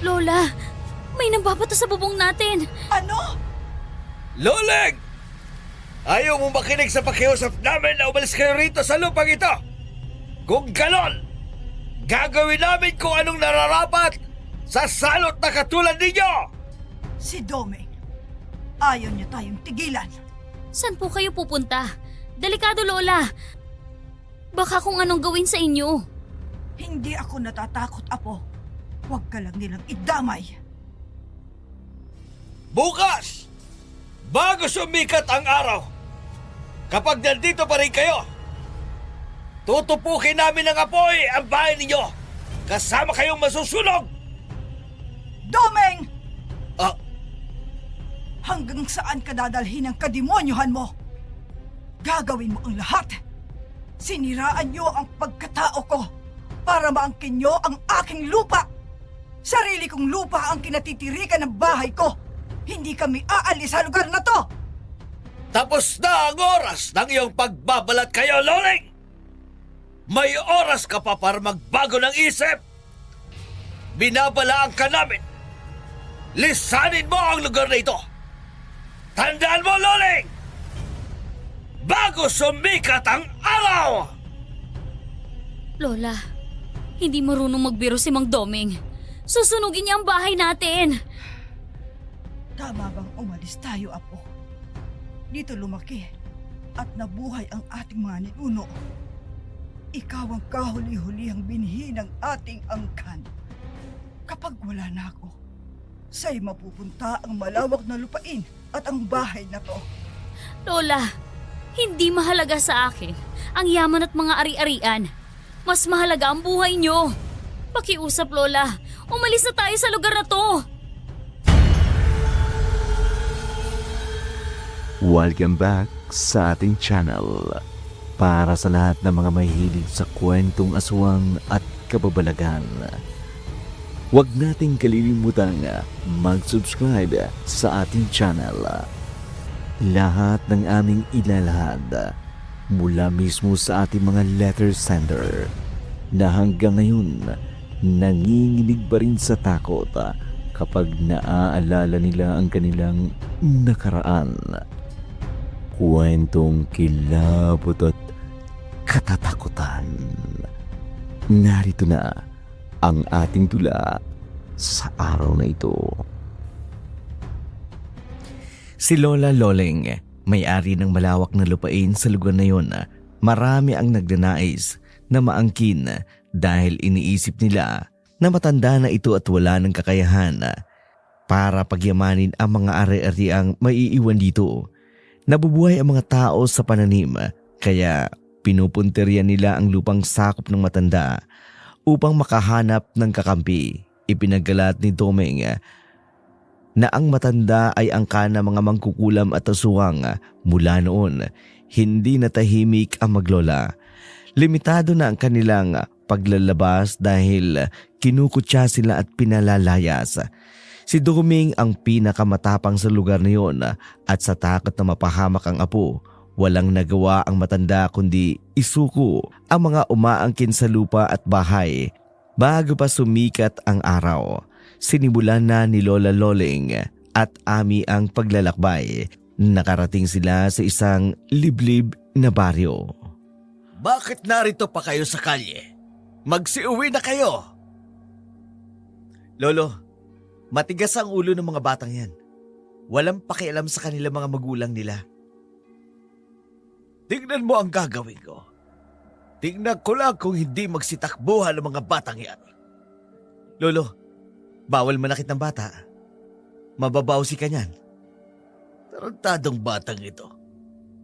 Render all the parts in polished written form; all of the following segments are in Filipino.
Lola, may nambabato sa bubong natin. Ano? Loleng! Ayaw mo makinig sa pakiusap namin na umalis kayo rito sa lupang ito! Kung ganon, gagawin namin kung anong nararapat sa salot na katulad ninyo! Si Domeng. Ayaw niya tayong tigilan. Saan po kayo pupunta? Delikado, Lola. Baka kung anong gawin sa inyo. Hindi ako natatakot, Apo. Huwag ka lang nilang idamay. Bukas! Bago sumikat ang araw, kapag nandito pa rin kayo, tutupukin namin ng apoy ang bahay ninyo! Kasama kayong masusunog! Domeng! Ah, Hanggang saan ka dadalhin ang kademonyohan mo? Gagawin mo ang lahat. Siniraan niyo ang pagkatao ko para maangkin niyo ang aking lupa. Sarili kong lupa ang kinatitirikan ng bahay ko. Hindi kami aalis sa lugar na to. tapos na ang oras ng iyong pagbabalat kayo, Loleng! May oras ka pa para magbago ng isip! Binabalaan ka namin! Lisanin mo ang lugar na ito! Tandaan mo, Loleng! Bago sumikat ang araw! Lola, hindi marunong magbiro si Mang Domeng. Susunugin niya ang bahay natin. Tama bang umalis tayo, Apo? Dito lumaki at nabuhay ang ating mga ninuno. Ikaw ang kahuli-hulihang binhi ng ating angkan. Kapag wala na ako, sa'yo mapupunta ang malawak na lupain at ang bahay na to. Lola, hindi mahalaga sa akin ang yaman at mga ari-arian. Mas mahalaga ang buhay niyo. Pakiusap, Lola. Umalis na tayo sa lugar na to. Welcome back sa ating channel. Para sa lahat ng mga mahilig sa kwentong aswang at kababalagan, huwag nating kalilimutang mag-subscribe sa ating channel. Lahat ng aming ilalahad mula mismo sa ating mga letter sender na hanggang ngayon nanginginig pa rin sa takot kapag naaalala nila ang kanilang nakaraan. Kwentong kilabot at katatakutan. Narito na ang ating tula sa araw na ito. Si Lola Loleng, may-ari ng malawak na lupain sa lugar na yon, marami ang nagnanais na maangkin dahil iniisip nila na matanda na ito at wala ng kakayahan para pagyamanin ang mga ari-ariang maiiwan dito. Nabubuhay ang mga tao sa pananim kaya pinupunterian nila ang lupang sakop ng matanda upang makahanap ng kakampi. Ipinagalat ni Domeng na ang matanda ay angkan ng mga mangkukulam at aswang. Mula noon, hindi na tahimik ang maglola. Limitado na ang kanilang paglalabas dahil kinukutya sila at pinalalayas. Si Domeng ang pinakamatapang sa lugar na yon at sa takot na mapahamak ang apo, walang nagawa ang matanda kundi isuko ang mga umaangkin sa lupa at bahay. Bago pa sumikat ang araw, sinimulan na ni Lola Loleng at Ami ang paglalakbay. Nakarating sila sa isang liblib na baryo. Bakit narito pa kayo sa kalye? Magsiuwi na kayo! Lolo, matigas ang ulo ng mga batang yan. Walang pakialam sa kanilang mga magulang nila. Tingnan mo ang gagawin ko. Tingnan ko lang kung hindi magsitakbuhan ng mga batang yan. Lolo, bawal manakit ng bata. Mababawsi ka niyan. Tarantadong batang ito.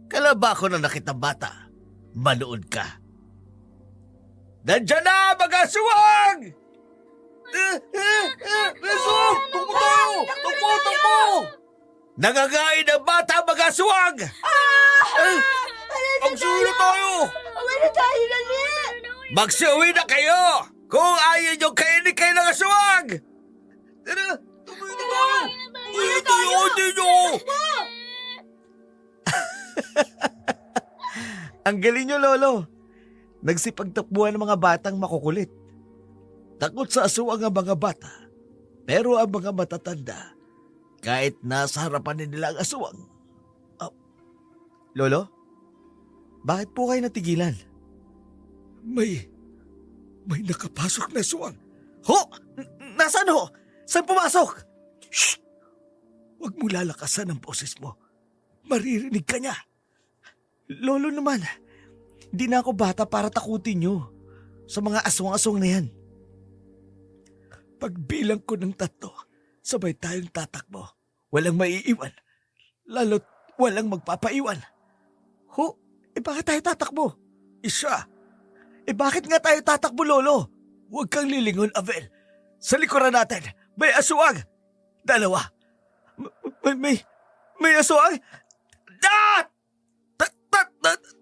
Kalaba ko na nakita bata. Manood ka. Nandiyan na, mga aswang! Aswang! Tukbo tayo! Tukbo! Nangagain ang bata, mga aswang! Magsulo tayo! Magsiuwi na kayo! Kung ayaw nyo kainin kayo ng aswang! Tara! Tuloy na tayo! Uy, nyo! Ang galing nyo, Lolo. Nagsipagtakbuhan ng mga batang makukulit. Takot sa aswang ang mga bata. Pero ang mga matatanda, kahit nasa harapan nila ang aswang. Lolo? Bakit po kayo natigilan? May nakapasok na aswang. Ho! Nasaan ho? Saan pumasok? Shh! Huwag mo lalakasan ang boses mo. Maririnig ka niya. Lolo naman, hindi na ako bata para takutin nyo sa mga aswang-aswang na yan. Pagbilang ko ng 3, sabay tayong tatakbo. Walang maiiwan. Lalo't walang magpapaiwan. Ho? Bakit tayo tatakbo? Isa, Bakit nga tayo tatakbo, Lolo? huwag kang lilingon, Abel. Sa likuran natin, may aswang. 2. May aswang? Ah!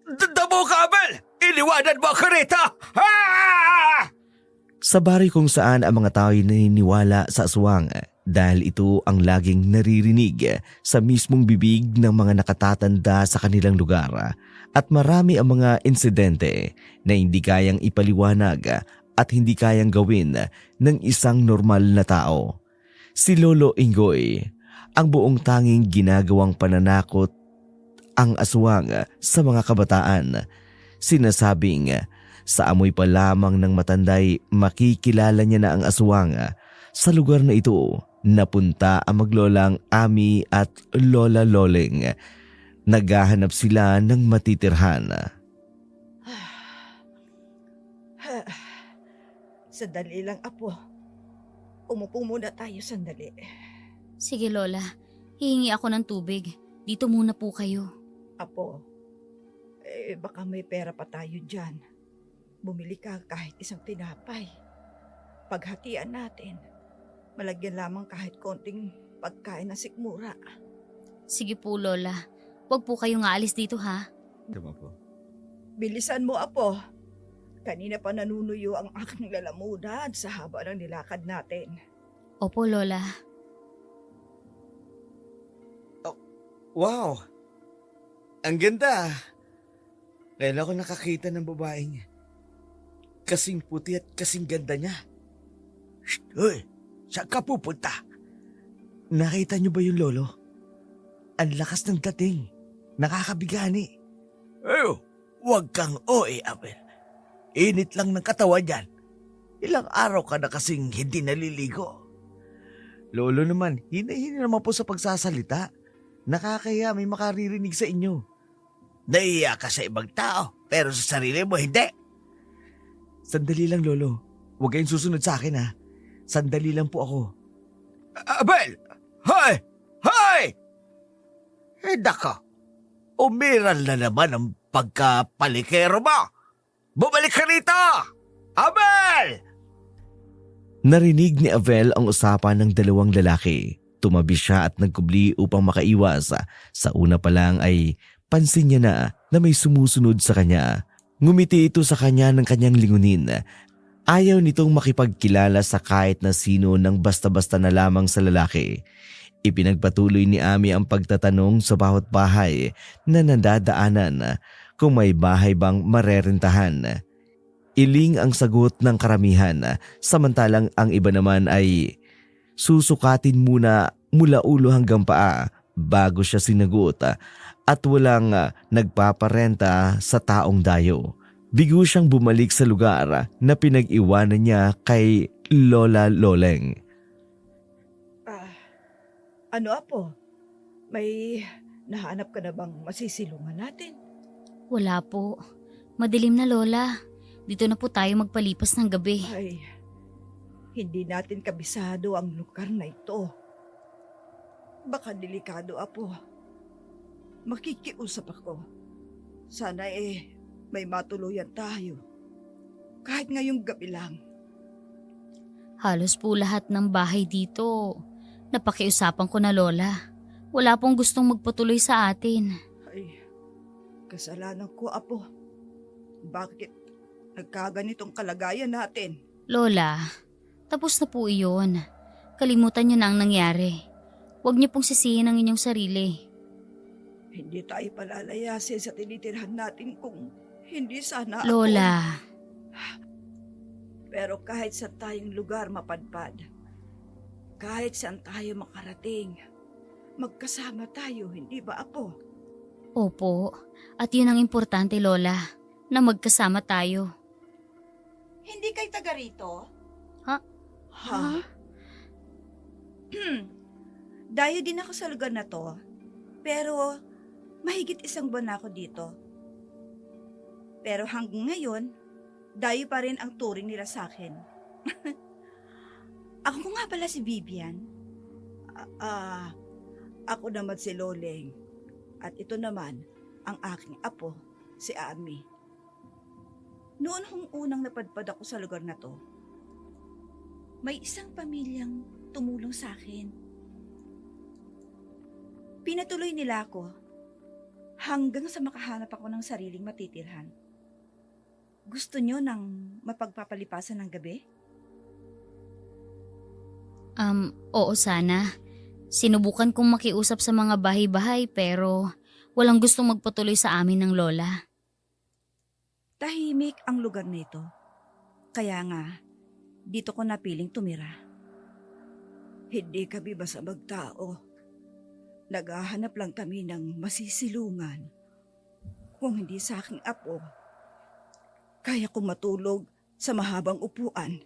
Damo ka, Abel! Iniwanan mo ka rito! Ah! Sa baryo kung saan ang mga tao ay naniniwala sa aswang dahil ito ang laging naririnig sa mismong bibig ng mga nakatatanda sa kanilang lugar at marami ang mga insidente na hindi kayang ipaliwanag at hindi kayang gawin ng isang normal na tao. Si Lolo Ingoy, ang buong tanging ginagawang pananakot ang aswang sa mga kabataan. Sinasabing sa amoy pa lamang ng matanday makikilala niya na ang aswang. Sa lugar na ito napunta ang maglolang Ami at Lola Loleng. Naghahanap sila ng matitirhan. Sandali lang, Apo. Umupo muna tayo sandali. Sige Lola, hihingi ako ng tubig. Dito muna po kayo. Apo, baka may pera pa tayo dyan. Bumili ka kahit isang tinapay. Paghatian natin, malagyan lamang kahit konting pagkain na sikmura. Sige po Lola, huwag po kayong aalis dito ha. Tama po. Bilisan mo, Apo. Kanina pa nanunuyo ang aking lalamunan sa haba ng nilakad natin. Opo Lola. Wow! Ang ganda! Kailan ko nakakita ng babaeng kasing puti at kasing ganda niya. Shh! Uy! Saan ka pupunta? Nakita niyo ba yung lolo? Ang lakas ng dating. Nakakabigani. Huwag kang oe, Abel. Init lang ng katawan yan. Ilang araw ka na kasing hindi naliligo. Lolo naman, hina-hina naman po sa pagsasalita. Nakakaya may makaririnig sa inyo. Naiiyak ka sa ibang tao, pero sa sarili mo hindi. Sandali lang, Lolo. Huwag kayong susunod sa akin, ha? Sandali lang po ako. Abel! Hoy! Hoy! Dako. Umiral na naman ang pagkapalikero mo. Bumalik ka rito! Abel! Narinig ni Avel ang usapan ng 2 lalaki. Tumabi siya at nagkubli upang makaiwas. Sa una pa lang ay pansin niya na may sumusunod sa kanya. Ngumiti ito sa kanya ng kanyang lingunin. Ayaw nitong makipagkilala sa kahit na sino ng basta-basta na lamang sa lalaki. Ipinagpatuloy ni Ami ang pagtatanong sa bawat bahay na nadadaanan kung may bahay bang marerentahan. Iling ang sagot ng karamihan, samantalang ang iba naman ay susukatin muna mula ulo hanggang paa bago siya sinagot at walang nagpaparenta sa taong dayo. Bigo siyang bumalik sa lugar na pinag-iwanan niya kay Lola Loleng. Ano, Apo? May nahanap ka na bang masisilungan natin? Wala po. Madilim na Lola. Dito na po tayo magpalipas ng gabi. Ay, hindi natin kabisado ang lugar na ito. Baka delikado, Apo. Makikiusap ako. Sana may matuluyan tayo. Kahit ngayong gabi lang. Halos po lahat ng bahay dito. Napakiusapan ko na Lola. Wala pong gustong magpatuloy sa atin. Ay, kasalanan ko, Apo. Bakit nagkaganitong kalagayan natin? Lola, tapos na po iyon. Kalimutan niyo na ang nangyari. Huwag niyo pong sisihin ang inyong sarili. Hindi tayo palalayasin sa tinitirhan natin kung hindi sana ako. Lola, Pero kahit sa tayong lugar mapadpad, Kahit saan tayo makarating, magkasama tayo, hindi ba, Apo? Opo, at yun ang importante, Lola, na magkasama tayo. Hindi kayo taga rito? Ha? Ha? Dayo din ako sa lugar na to, pero mahigit 1 buwan na ako dito. Pero hanggang ngayon, dayo pa rin ang turing nila sa akin. Ako nga pala si Vivian. Ako naman si Loleng. At ito naman, ang aking apo, si Ami. Noon hong unang napadpad ako sa lugar na to, may isang pamilyang tumulong sa akin. Pinatuloy nila ako hanggang sa makahanap ako ng sariling matitirhan. Gusto nyo ng mapagpapalipasan ng gabi? Oo sana. Sinubukan kong makiusap sa mga bahay-bahay pero walang gustong magpatuloy sa amin ng lola. Tahimik ang lugar nito. Kaya nga, dito ko napiling tumira. Hindi kami basta magtao. Naghahanap lang kami ng masisilungan. Kung hindi sa aking apo, kaya ko matulog sa mahabang upuan.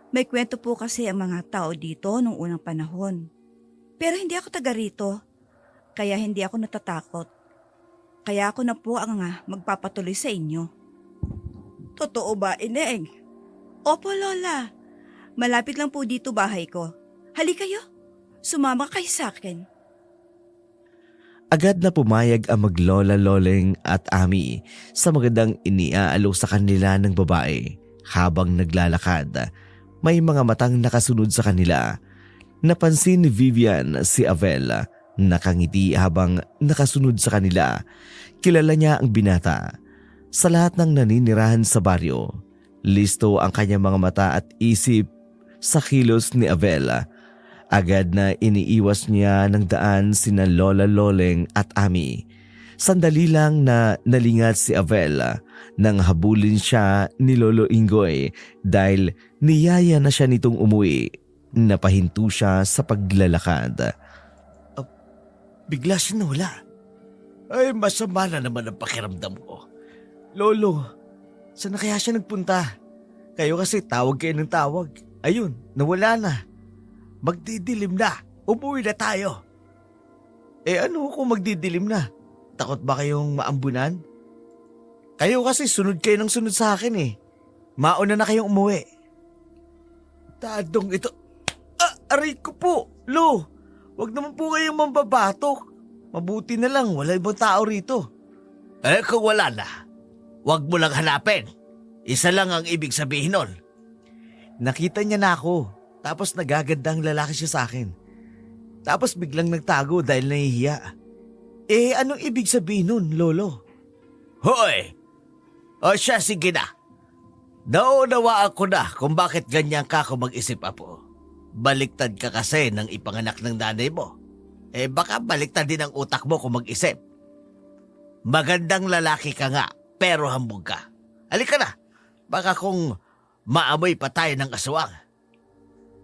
May kwento po kasi ang mga tao dito nung unang panahon. Pero hindi ako taga rito, kaya hindi ako natatakot. Kaya ako na po ang magpapatuloy sa inyo. Totoo ba, Ineng? Opo, Lola. Malapit lang po dito bahay ko. Halika kayo. Sumama kayo sa akin. Agad na pumayag ang maglola Loleng at Ami sa magandang iniaalok sa kanila ng babae habang naglalakad. May mga matang nakasunod sa kanila. Napansin ni Vivian si Avel, nakangiti habang nakasunod sa kanila. Kilala niya ang binata. Sa lahat ng naninirahan sa baryo, listo ang kanyang mga mata at isip sa kilos ni Avel. Agad na iniiwas niya ng daan sina Lola Loleng at Ami. Sandali lang na nalingat si Avel nang habulin siya ni Lolo Ingoy dahil niyaya na siya nitong umuwi. Napahinto siya sa paglalakad. Bigla siya nawala. Ay, masama na naman ang pakiramdam ko. Lolo, saan na kaya siya nagpunta? Kayo kasi tawag kayo ng tawag. Ayun, nawala na. Magdidilim na. Umuwi na tayo. Ano kung magdidilim na? Takot ba kayong maambunan? Kayo kasi sunod kayo ng sunod sa akin eh. Mauna na kayong umuwi. Tadong ito. Aray ko po. Lo, wag naman po kayong mambabatok. Mabuti na lang, wala ibang tao rito. Kung wala na, wag mo lang hanapin. Isa lang ang ibig sabihin nun. Nakita niya na ako, tapos nagagandang lalaki siya sa akin. Tapos biglang nagtago dahil nahihiya. Anong ibig sabihin nun, Lolo? Hoy! O siya, sige na. Naunawaan ko na kung bakit ganyan ka kung mag-isip, Apo. Baliktad ka kasi ng ipanganak ng nanay mo. Baka baliktad din ang utak mo kung mag-isip. Magandang lalaki ka nga, pero hambog ka. Halika na, baka kung maamoy pa tayo ng aswang.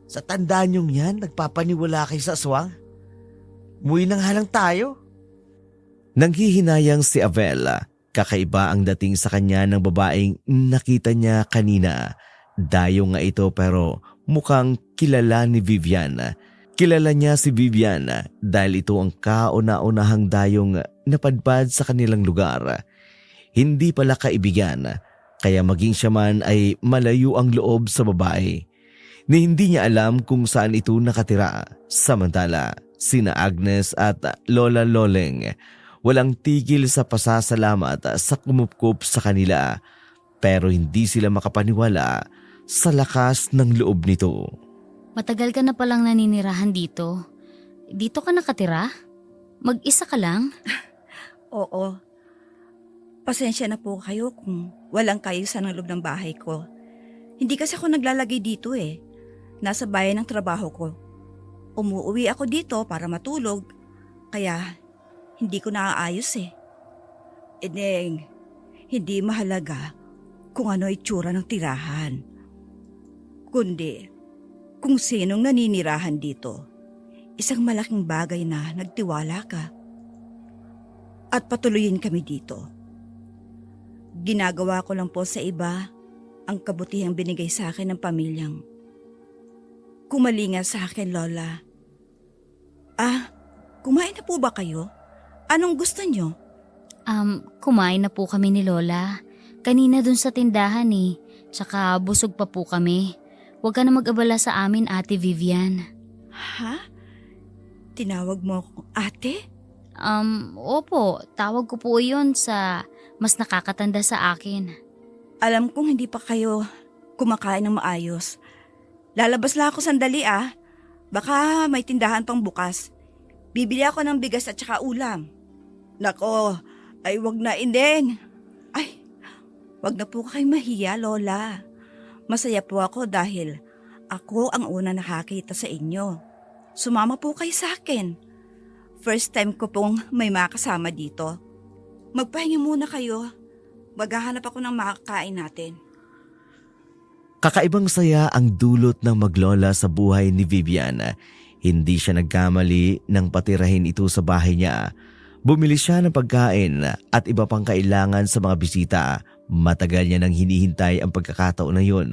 Sa tandaan niyong yan, nagpapaniwala kayo sa aswang? Muwi na nga lang tayo. Nanghihinayang si Avel. Kakaiba ang dating sa kanya ng babaeng nakita niya kanina. Dayo nga ito pero mukhang kilala ni Vivian. Kilala niya si Vivian dahil ito ang kauna-unahang dayong napadpad sa kanilang lugar. Hindi pala kaibigan, kaya maging siya man ay malayo ang loob sa babae. Ni hindi niya alam kung saan ito nakatira. Samantala, sina Agnes at Lola Loleng walang tigil sa pasasalamat sa kumupkup sa kanila, pero hindi sila makapaniwala sa lakas ng loob nito. Matagal ka na palang naninirahan dito. Dito ka nakatira? Mag-isa ka lang? Oo. Pasensya na po kayo kung walang kayo sa loob ng bahay ko. Hindi kasi ako naglalagay dito eh. Nasa bayan ng trabaho ko. Umuwi ako dito para matulog. Kaya hindi ko naaayos eh. Ineng, hindi mahalaga kung ano itsura ng tirahan. Kundi, kung sinong naninirahan dito. Isang malaking bagay na nagtiwala ka. At patuloyin kami dito. Ginagawa ko lang po sa iba ang kabutihang binigay sa akin ng pamilyang kumalinga sa akin, Lola. Kumain na po ba kayo? Anong gusto nyo? Kumain na po kami ni Lola. Kanina dun sa tindahan eh. Tsaka busog pa po kami. Huwag ka na mag-abala sa amin, Ate Vivian. Ha? Tinawag mo akong ate? Opo. Tawag ko po yun sa mas nakakatanda sa akin. Alam kong hindi pa kayo kumakain ng maayos. Lalabas lang ako sandali Baka may tindahan pang bukas. Bibili ako ng bigas at saka ulam. Nako, ay wag na Indeng. Ay, wag na po kayo mahiya, Lola. Masaya po ako dahil ako ang una nakakita sa inyo. Sumama po kayo sa akin. First time ko pong may makasama dito. Magpahinga muna kayo. Maghahanap ako ng makakain natin. Kakaibang saya ang dulot ng maglola sa buhay ni Vivian. Hindi siya nagkamali nang patirahin ito sa bahay niya. Bumili siya ng pagkain at iba pang kailangan sa mga bisita. Matagal niya nang hinihintay ang pagkakataon na yun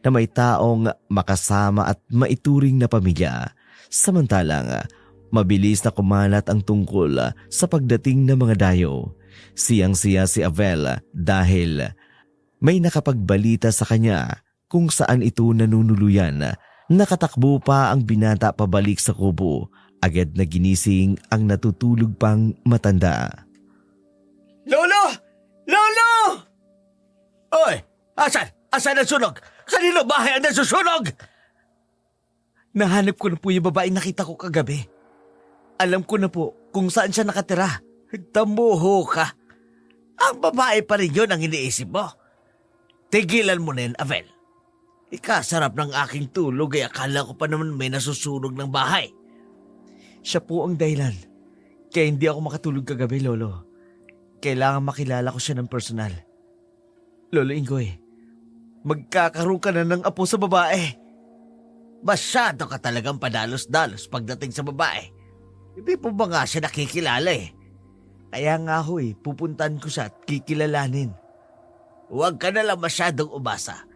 na may taong makasama at maituring na pamilya. Samantalang, mabilis na kumalat ang tungkol sa pagdating ng mga dayo. Siyang-siya si Avel dahil may nakapagbalita sa kanya kung saan ito nanunuluyan. Nakatakbo pa ang binata pabalik sa kubo. Agad na ginising ang natutulog pang matanda. Lolo! Lolo! Oy! Asan? Asan ang sunog? Kanino bahay ang nasusunog? Nahanap ko na po yung babaeng nakita ko kagabi. Alam ko na po kung saan siya nakatira. Tamuho ka. Ang babae pa rin yun ang iniisip mo. Tigilan mo na yun, Avel. Ikasarap ng aking tulog ay akala ko pa naman may nasusunog ng bahay. Siya po ang dahilan. Kaya hindi ako makatulog kagabi, Lolo. Kailangan makilala ko siya ng personal. Lolo Ingoy, magkakaroon ka na ng apo sa babae. Masyado ka talagang padalos-dalos pagdating sa babae. Hindi po ba nga siya nakikilala eh? Kaya nga ho pupuntahan ko siya at kikilalanin. Huwag ka na lang masyadong umasa.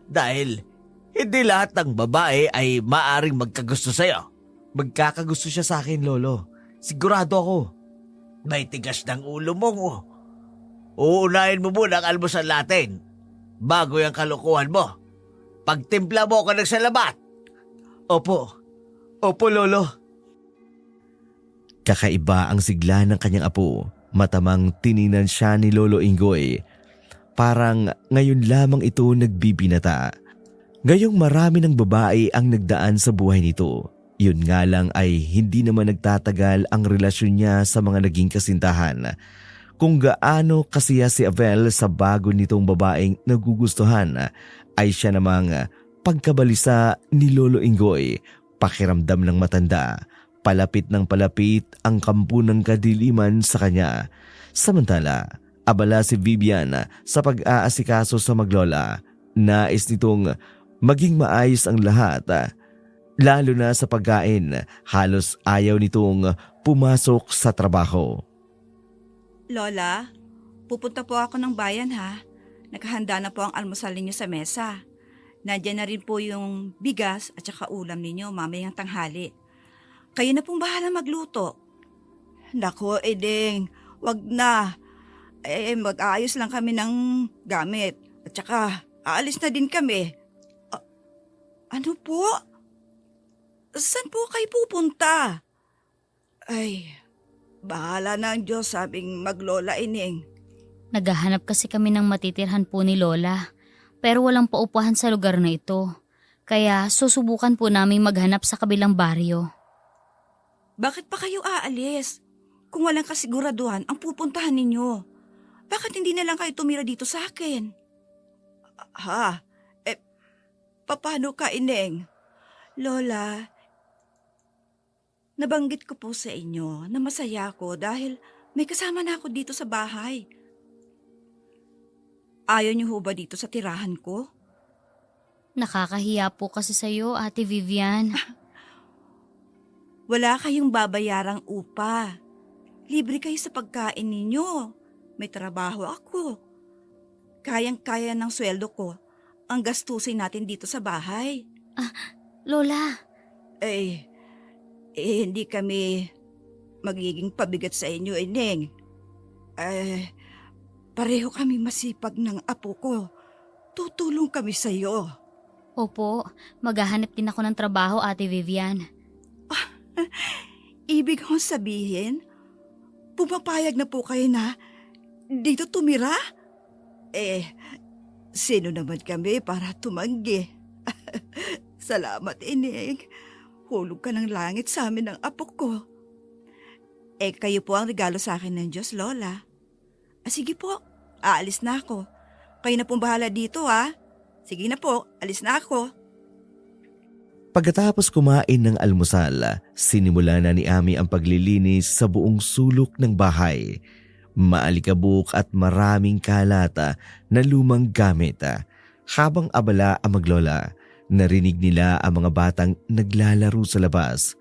Dahil hindi lahat ng babae ay maaring magkagusto sa'yo. Magkakagusto siya sa akin, Lolo. Sigurado ako. May tigas ng ulo mong uunahin mo muna ang almusal natin bago yung kalokohan mo. Pagtimpla mo ako ng salabat. Opo. Opo, Lolo. Kakaiba ang sigla ng kanyang apo. Matamang tininan siya ni Lolo Ingoy. Parang ngayon lamang ito nagbibinata. Ngayong marami ng babae ang nagdaan sa buhay nito. Yun nga lang ay hindi naman nagtatagal ang relasyon niya sa mga naging kasintahan. Kung gaano kasiya si Avel sa bago nitong babaeng nagugustuhan, ay siya namang pagkabalisa ni Lolo Ingoy. Pakiramdam ng matanda. Palapit ng palapit ang kampo ng kadiliman sa kanya. Samantala, abala si Vivian sa pag-aasikaso sa maglola. Nais nitong maging maayos ang lahat. Lalo na sa pagkain, halos ayaw nitong pumasok sa trabaho. Lola, pupunta po ako ng bayan ha. Nakahanda na po ang almusal ninyo sa mesa. Nandiyan na rin po yung bigas at saka ulam ninyo mamayang tanghali. Kayo na pong bahala magluto. Nako, Edeng, wag na. Mag-aayos lang kami ng gamit. At saka, aalis na din kami. Ano po? Saan po kayo pupunta? Ay, bahala na ang Diyos, sabing maglola Ining. Naghahanap kasi kami ng matitirhan po ni Lola. Pero walang paupahan sa lugar na ito. Kaya susubukan po namin maghanap sa kabilang baryo. Bakit pa kayo aalis? Kung walang kasiguraduhan ang pupuntahan ninyo, bakit hindi na lang kayo tumira dito sa akin? Paano ka, Ineng? Lola, nabanggit ko po sa inyo na masaya ako dahil may kasama na ako dito sa bahay. Ayaw niyo ho ba dito sa tirahan ko? Nakakahiya po kasi sa'yo, Ate Vivian. Wala kayong babayarang upa. Libre kayo sa pagkain ninyo. May trabaho ako. Kayang-kaya ng sweldo ko ang gastusin natin dito sa bahay. Lola, Hindi kami magiging pabigat sa inyo, Ineng. Pareho kami masipag ng apo ko. Tutulong kami sa iyo. opo, maghahanap din ako ng trabaho, Ate Vivian. Ibig kong sabihin, pumapayag na po kayo na dito tumira? Sino naman kami para tumanggi? Salamat, Ineng. Hulog ka ng langit sa amin ng apo ko. Kayo po ang regalo sa akin ng Diyos, Lola. Sige po, aalis na ako. Kayo na pong bahala dito, ha? Sige na po, alis na ako. Pagkatapos kumain ng almusal, sinimula na ni Ami ang paglilinis sa buong sulok ng bahay. Maalikabok at maraming kalata na lumang gamit. Habang abala ang maglola, narinig nila ang mga batang naglalaro sa labas.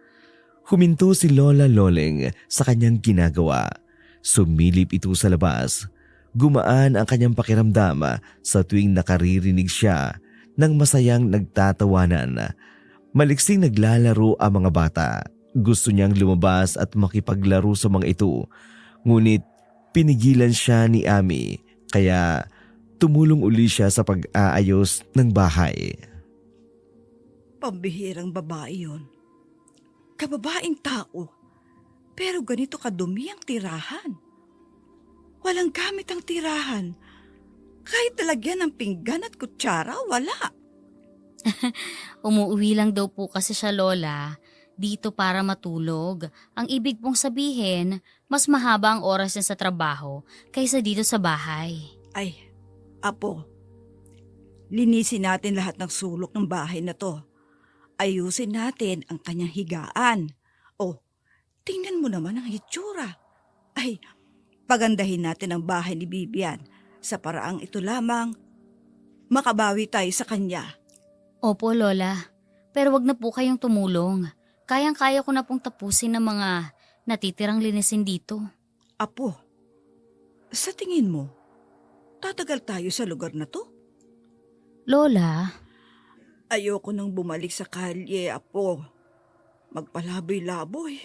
Huminto si Lola Loleng sa kanyang ginagawa. Sumilip ito sa labas. Gumaan ang kanyang pakiramdam sa tuwing nakaririnig siya ng masayang nagtatawanan. Maliksing naglalaro ang mga bata. Gusto niyang lumabas at makipaglaro sa mga ito. Ngunit pinigilan siya ni Ami kaya tumulong uli siya sa pag-aayos ng bahay. Pambihirang babae yon. Kababaeng tao. Pero ganito kadumi ang tirahan. Walang gamit ang tirahan. Kahit talagyan ng pinggan at kutsara, wala. Umuwi lang daw po kasi siya, Lola, dito para matulog. Ang ibig pong sabihin, mas mahaba ang oras niya sa trabaho kaysa dito sa bahay. Apo, linisin natin lahat ng sulok ng bahay na to. Ayusin natin ang kanyang higaan. Tingnan mo naman ang hitsura. Pagandahin natin ang bahay ni Vivian sa paraang ito lamang makabawi tayo sa kanya. Opo, Lola. Pero wag na po kayong tumulong. Kayang-kaya ko na pong tapusin ng mga natitirang linisin dito. Apo, sa tingin mo, tatagal tayo sa lugar na to? Lola, Ayoko nang bumalik sa kalye, Apo. Magpalaboy-laboy.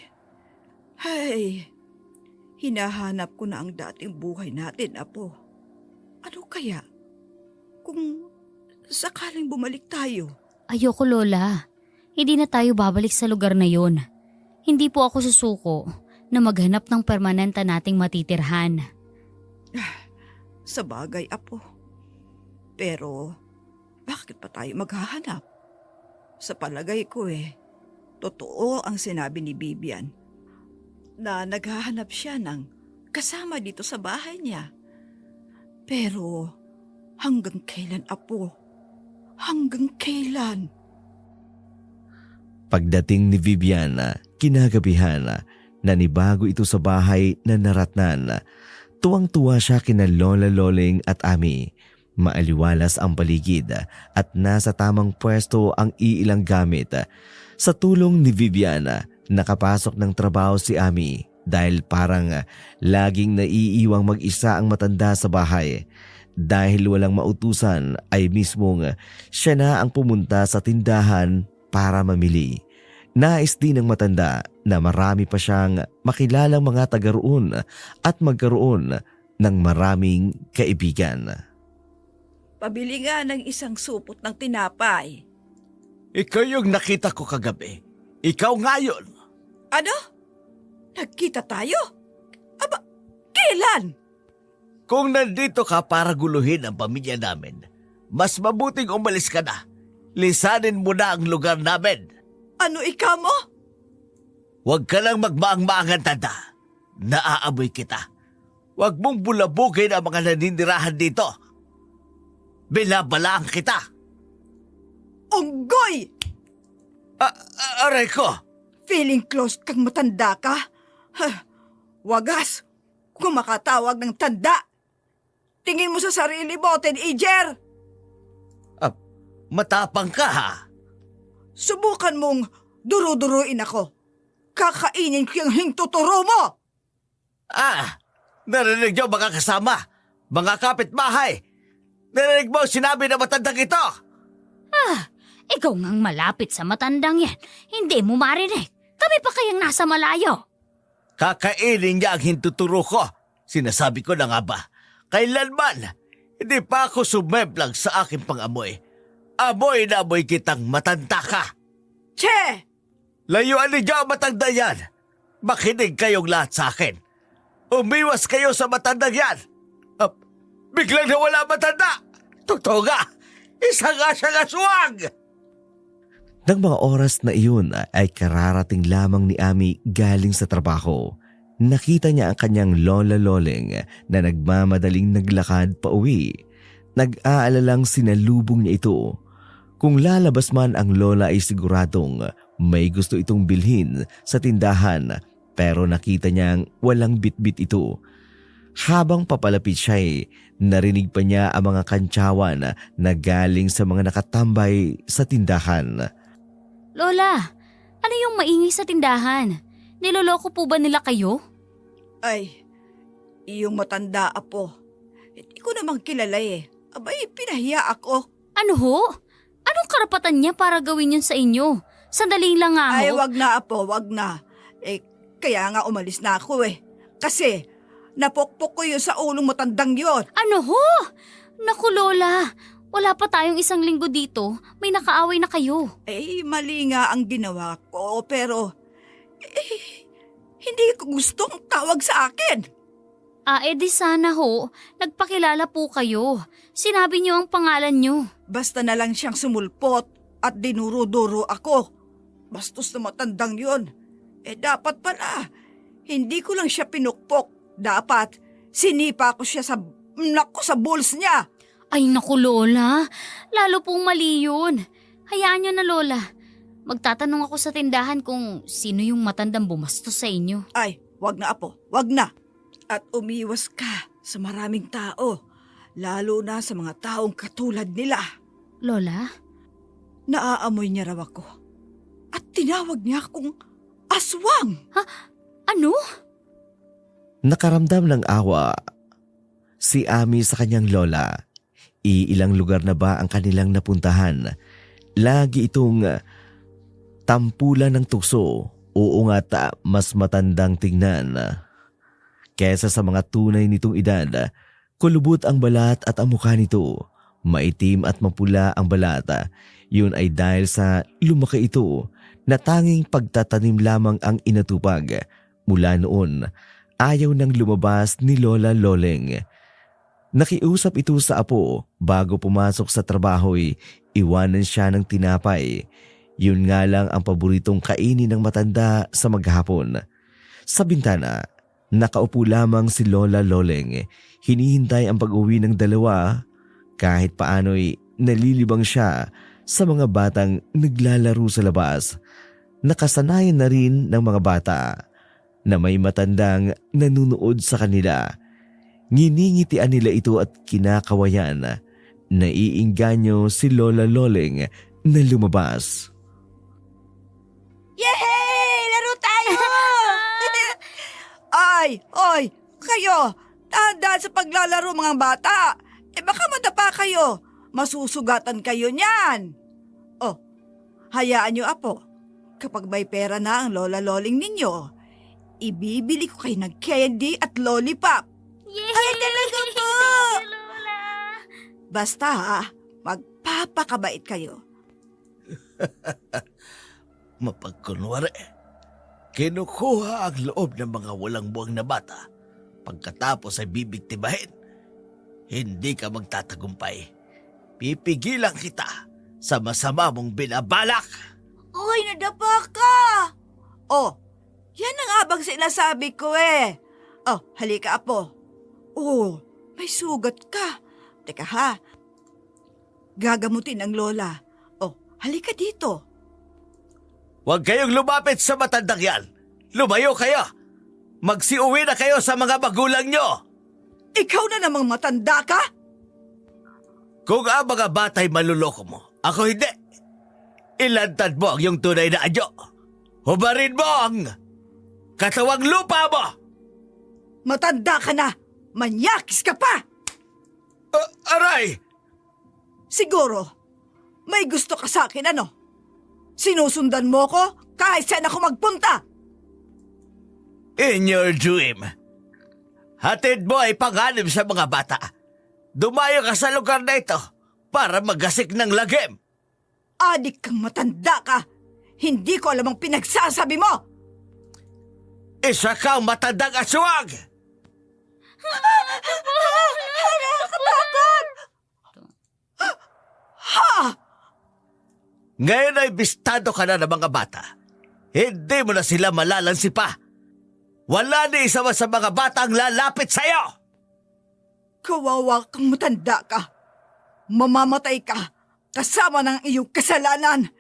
Hinahanap ko na ang dating buhay natin, Apo. Ano kaya kung sakaling bumalik tayo? ayoko, Lola. Hindi na tayo babalik sa lugar na yon. Hindi po ako susuko na maghanap ng permanente nating matitirhan. Sa bagay, Apo. Pero bakit pa tayo maghahanap? Sa palagay ko totoo ang sinabi ni Vivian na naghahanap siya ng kasama dito sa bahay niya. Pero hanggang kailan, Apo? Hanggang kailan? Pagdating ni Vivian, kinagabihan, nanibago ito sa bahay na naratnan. Tuwang-tuwa siya kina Lola Loleng at Ami. Maaliwalas ang paligid at nasa tamang pwesto ang iilang gamit. Sa tulong ni Vivian, nakapasok ng trabaho si Ami dahil parang laging naiiwang mag-isa ang matanda sa bahay. Dahil walang mautusan ay mismong siya na ang pumunta sa tindahan para mamili. Nais din ng matanda na marami pa siyang makilalang mga taga-roon at magkaroon ng maraming kaibigan. Pabili nga ng isang supot ng tinapay. Ikaw yung nakita ko kagabi. Ikaw ngayon. Ano? Nagkita tayo? Aba, kailan? Kung nandito ka para guluhin ang pamilya namin, mas mabuting umalis ka na. Lisanin mo na ang lugar namin. Ano ikaw mo? Huwag ka lang magmaang-maangan, tanda. Naaamoy kita. Huwag mong bulabugin ang mga naninirahan dito. Binabalaan kita. Unggoy! Aray ko! Feeling close kang matanda ka? Wagas, kung makatawag ng tanda. Tingin mo sa sarili mo, teenager! Matapang ka ha. Subukan mong duru-duruin ako. Kakainin ko yung hingtuturo mo! Narinig niyo mga kasama, mga kapitbahay. Narinig mo sinabi na matandang ito. Ikaw ngang malapit sa matandang yan. Hindi mo marinig. Kami pa kayang nasa malayo. Kakainin niya ang hintuturo ko. Sinasabi ko na nga ba, kailanman, hindi pa ako sumemplang sa aking pangamoy. Amoy na amoy kitang matanda ka. Che! Layuan ninyo ang matanda yan. Makinig kayong lahat sa akin. Umiwas kayo sa matandang yan. Biglang nawala ang matanda. Totoo nga, isa nga siyang aswang. Nang mga oras na iyon ay kararating lamang ni Ami galing sa trabaho. Nakita niya ang kanyang lola Loleng na nagmamadaling naglakad pa uwi. Nag-aalalang sinalubong niya ito. Kung lalabas man ang lola ay siguradong may gusto itong bilhin sa tindahan, pero nakita niyang walang bitbit ito. Habang papalapit siya narinig pa niya ang mga kantsawan na galing sa mga nakatambay sa tindahan. Lola, ano yung maingay sa tindahan? Niloloko po ba nila kayo? Ay, iyong matanda, apo. Hindi ko namang kilala eh. Abay, pinahiya ako. Ano ho? Anong karapatan niya para gawin yun sa inyo? Sandali lang nga ho. Ay, wag na, apo, wag na. Kaya nga umalis na ako eh. Kasi, napokpok ko yun sa ulong matandang yon. Ano ho? Naku Lola, wala pa tayong 1 linggo dito. May nakaaway na kayo. Mali nga ang ginawa ko, pero hindi ko gustong tawag sa akin. Di sana ho, nagpakilala po kayo. Sinabi niyo ang pangalan niyo. Basta na lang siyang sumulpot at dinuro-duro ako. Bastos na matandang yon. Dapat pala, hindi ko lang siya pinukpok. Dapat, sinipa ko siya sa balls niya. Ay naku Lola, lalo pong mali yun. Hayaan niyo na Lola. Magtatanong ako sa tindahan kung sino yung matandang bumastos sa inyo. Ay, wag na apo, wag na. At umiwas ka sa maraming tao, lalo na sa mga taong katulad nila. Lola? Naaamoy niya raw ako. At tinawag niya akong aswang. Ano? Nakaramdam ng awa si Ami sa kanyang lola. Iilang lugar na ba ang kanilang napuntahan? Lagi itong tampulan ng tukso. Oo nga, mas matandang tingnan. Kesa sa mga tunay nitong edad, kulubot ang balat at ang mukha nito. Maitim at mapula ang balat. Yun ay dahil sa lumaki ito na tanging pagtatanim lamang ang inatupag. Mula noon, ayaw nang lumabas ni Lola Loleng. Nakiusap ito sa apo bago pumasok sa trabaho, iwanan siya ng tinapay. Yun nga lang ang paboritong kainin ng matanda sa maghapon. Sa bintana, nakaupo lamang si Lola Loleng. Hinihintay ang pag-uwi ng dalawa. Kahit paano'y nalilibang siya sa mga batang naglalaro sa labas. Nakasanayan na rin ng mga bata na may matandang nanunood sa kanila. Nginingitian nila ito at kinakawayan. Naiinganyo si Lola Loleng na lumabas. Yehey! Laro tayo! Oy! Kayo! Tandaan sa paglalaro mga bata! Baka madapa kayo. Masusugatan kayo niyan. Oh, hayaan niyo apo. Kapag may pera na ang Lola Loleng ninyo, ibibili ko kayo ng candy at lollipop. Yay! Ay, talaga po! Lola! Basta magpapakabait kayo. Mapagkunwari, kinukuha ang loob ng mga walang buwang na bata. Pagkatapos ay bibiktimahin. Hindi ka magtatagumpay. Pipigilan kita sa masama mong binabalak. Oy, nadapa ka! Oh, yan ang abang sinasabi ko eh. Oh, halika apo. Oh, may sugat ka. Teka ha, gagamutin ang lola. Oh, halika dito. Huwag kayong lumapit sa matandang yan. Lumayo kayo. Magsiuwi na kayo sa mga magulang nyo. Ikaw na namang matanda ka? Kung ang mga bata'y maluloko mo, Ako hindi. Ilantad mo ang iyong tunay na anyo. Hubarin mo ang katawang lupa mo! Matanda ka na! Manyakis ka pa! Aray! Siguro, may gusto ka sa akin, ano? Sinusundan mo ko kahit saan ako magpunta! In your dream, hatid mo ay panganib sa mga bata. Dumayo ka sa lugar na ito para magasik ng lagim. Adik kang matanda ka! Hindi ko alam ang pinagsasabi mo! Isa kang matandang aswang! Nakakatakot! Ha! Ngayon ay bistado ka na ng mga bata. Hindi mo na sila malalansi pa. Wala ni isa sa mga bata ang lalapit sa'yo! Kawawa kang matanda ka. Mamamatay ka kasama ng iyong kasalanan.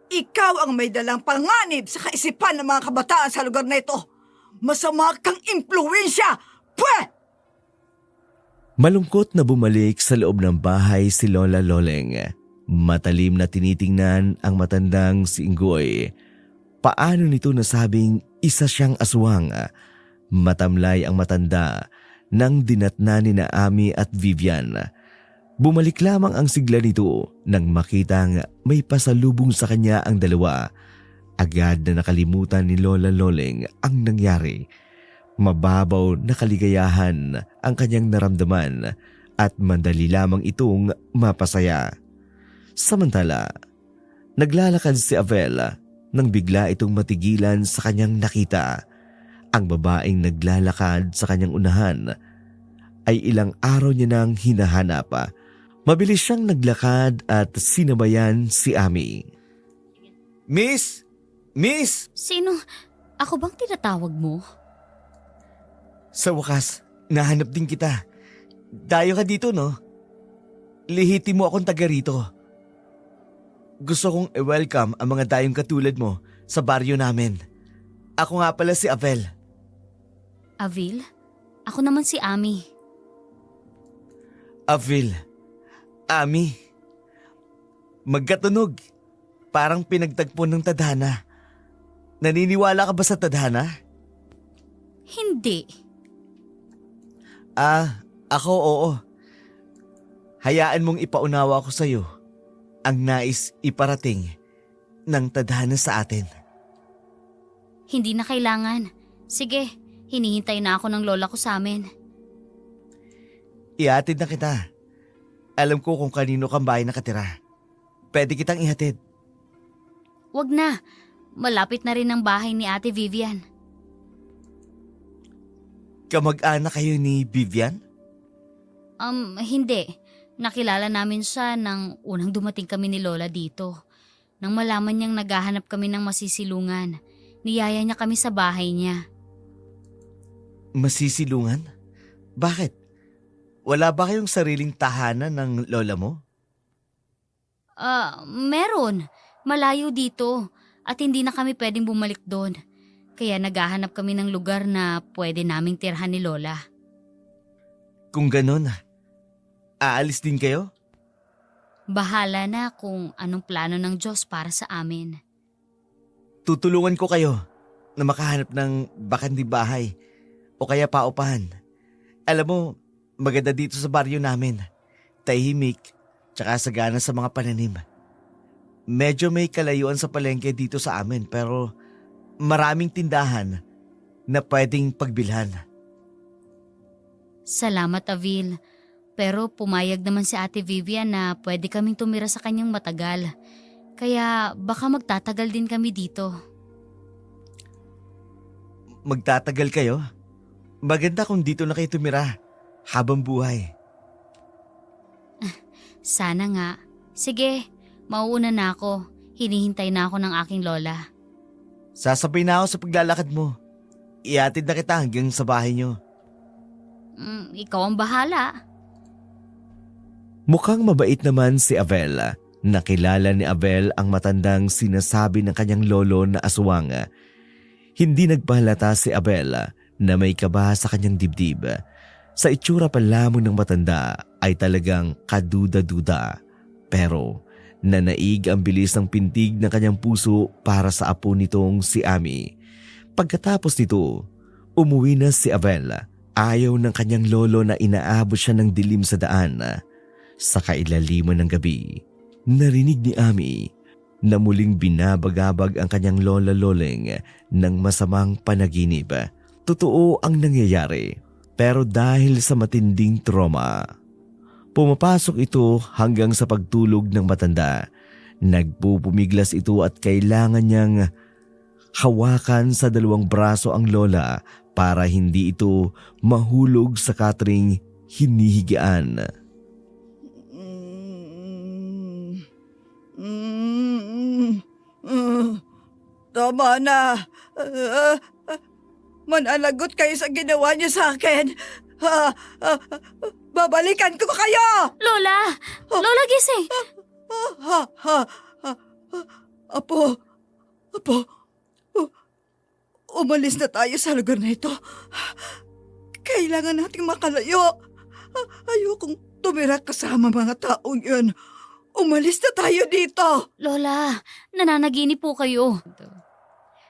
Ikaw ang may dalang panganib sa kaisipan ng mga kabataan sa lugar na ito. Masama kang impluwensya! Pwe! Malungkot na bumalik sa loob ng bahay si Lola Loleng. Matalim na tinitingnan ang matandang si Inggoy. Paano nito nasabing isa siyang aswang? Matamlay ang matanda nang dinatna ni na Ami at Vivian. Bumalik lamang ang sigla nito nang makitang may pasalubong sa kanya ang dalawa. Agad na nakalimutan ni Lola Loleng ang nangyari. Mababaw na kaligayahan ang kanyang naramdaman at mandali lamang itong mapasaya. Samantala, naglalakad si Avel nang bigla itong matigilan sa kanyang nakita. Ang babaeng naglalakad sa kanyang unahan ay ilang araw niya nang hinahanap. Mabilis siyang naglakad at sinabayan si Ami. Miss? Miss? Sino? Ako bang tinatawag mo? Sa wakas, nahanap din kita. Dayo ka dito, no? Lihiti mo akong taga rito. Gusto kong i-welcome ang mga dayong katulad mo sa baryo namin. Ako nga pala si Avel. Avil? Ako naman si Ami. Avel. Ami. Magkatunog. Parang pinagtagpo ng tadhana. Naniniwala ka ba sa tadhana? Hindi. Ako oo. Hayaan mong ipaunawa ko sa'yo ang nais iparating ng tadhana sa atin. Hindi na kailangan. Sige, hinihintay na ako ng lola ko sa amin. Ihatid na kita. Alam ko kung kanino kang bahay nakatira. Pwede kitang ihatid. Wag na. Malapit na rin ang bahay ni Ate Vivian. Kamag-anak kayo ni Vivian? Hindi. Nakilala namin siya nang unang dumating kami ni Lola dito. Nang malaman niyang naghahanap kami ng masisilungan, niyaya niya kami sa bahay niya. Masisilungan? Bakit? Wala ba kayong sariling tahanan ng lola mo? Meron. Malayo dito at hindi na kami pwedeng bumalik doon. Kaya naghahanap kami ng lugar na pwede naming tirhan ni Lola. Kung ganon, aalis din kayo? Bahala na kung anong plano ng Diyos para sa amin. Tutulungan ko kayo na makahanap ng bakanding bahay o kaya paupahan. Alam mo, maganda dito sa baryo namin. Tahimik, tsaka sagana sa mga pananim. Medyo may kalayuan sa palengke dito sa amin pero maraming tindahan na pwedeng pagbilhan. Salamat, Avil. Pero pumayag naman si Ate Vivian na pwede kaming tumira sa kanyang matagal. Kaya baka magtatagal din kami dito. Magtatagal kayo? Maganda kung dito na kayo tumira habang buhay. Sana nga. Sige, mauuna na ako. Hinihintay na ako ng aking lola. Sasabay na ako sa paglalakad mo. Iatid na kita hanggang sa bahay niyo. Ikaw ang bahala. Mukhang mabait naman si Avel. Nakilala ni Avel ang matandang sinasabi ng kanyang lolo na aswang. Hindi nagpahalata si Avel na may kaba sa kanyang dibdib. Sa itsura pa lamang ng matanda ay talagang kaduda-duda. Pero Nanaig ang bilis ng pintig ng kanyang puso para sa apo nitong si Ami. Pagkatapos nito, umuwi na si Abel. Ayaw ng kanyang lolo na inaabot siya ng dilim sa daan. Sa kailaliman ng gabi, narinig ni Ami na muling binabagabag ang kanyang lola Loleng ng masamang panaginip. Totoo ang nangyayari, pero dahil sa matinding trauma, pumapasok ito hanggang sa pagtulog ng matanda. Nagpupumiglas ito at kailangan niyang hawakan sa dalawang braso ang lola para hindi ito mahulog sa katring hinihigaan. Tama na. Mananagot kayo sa ginawa niyo sa akin. Babalikan ko kayo! Lola! Lola, gising! Apo, umalis na tayo sa lugar na ito. Kailangan nating makalayo. Ayokong tumira kasama mga taong yun. Umalis na tayo dito. Lola, nananaginip po kayo.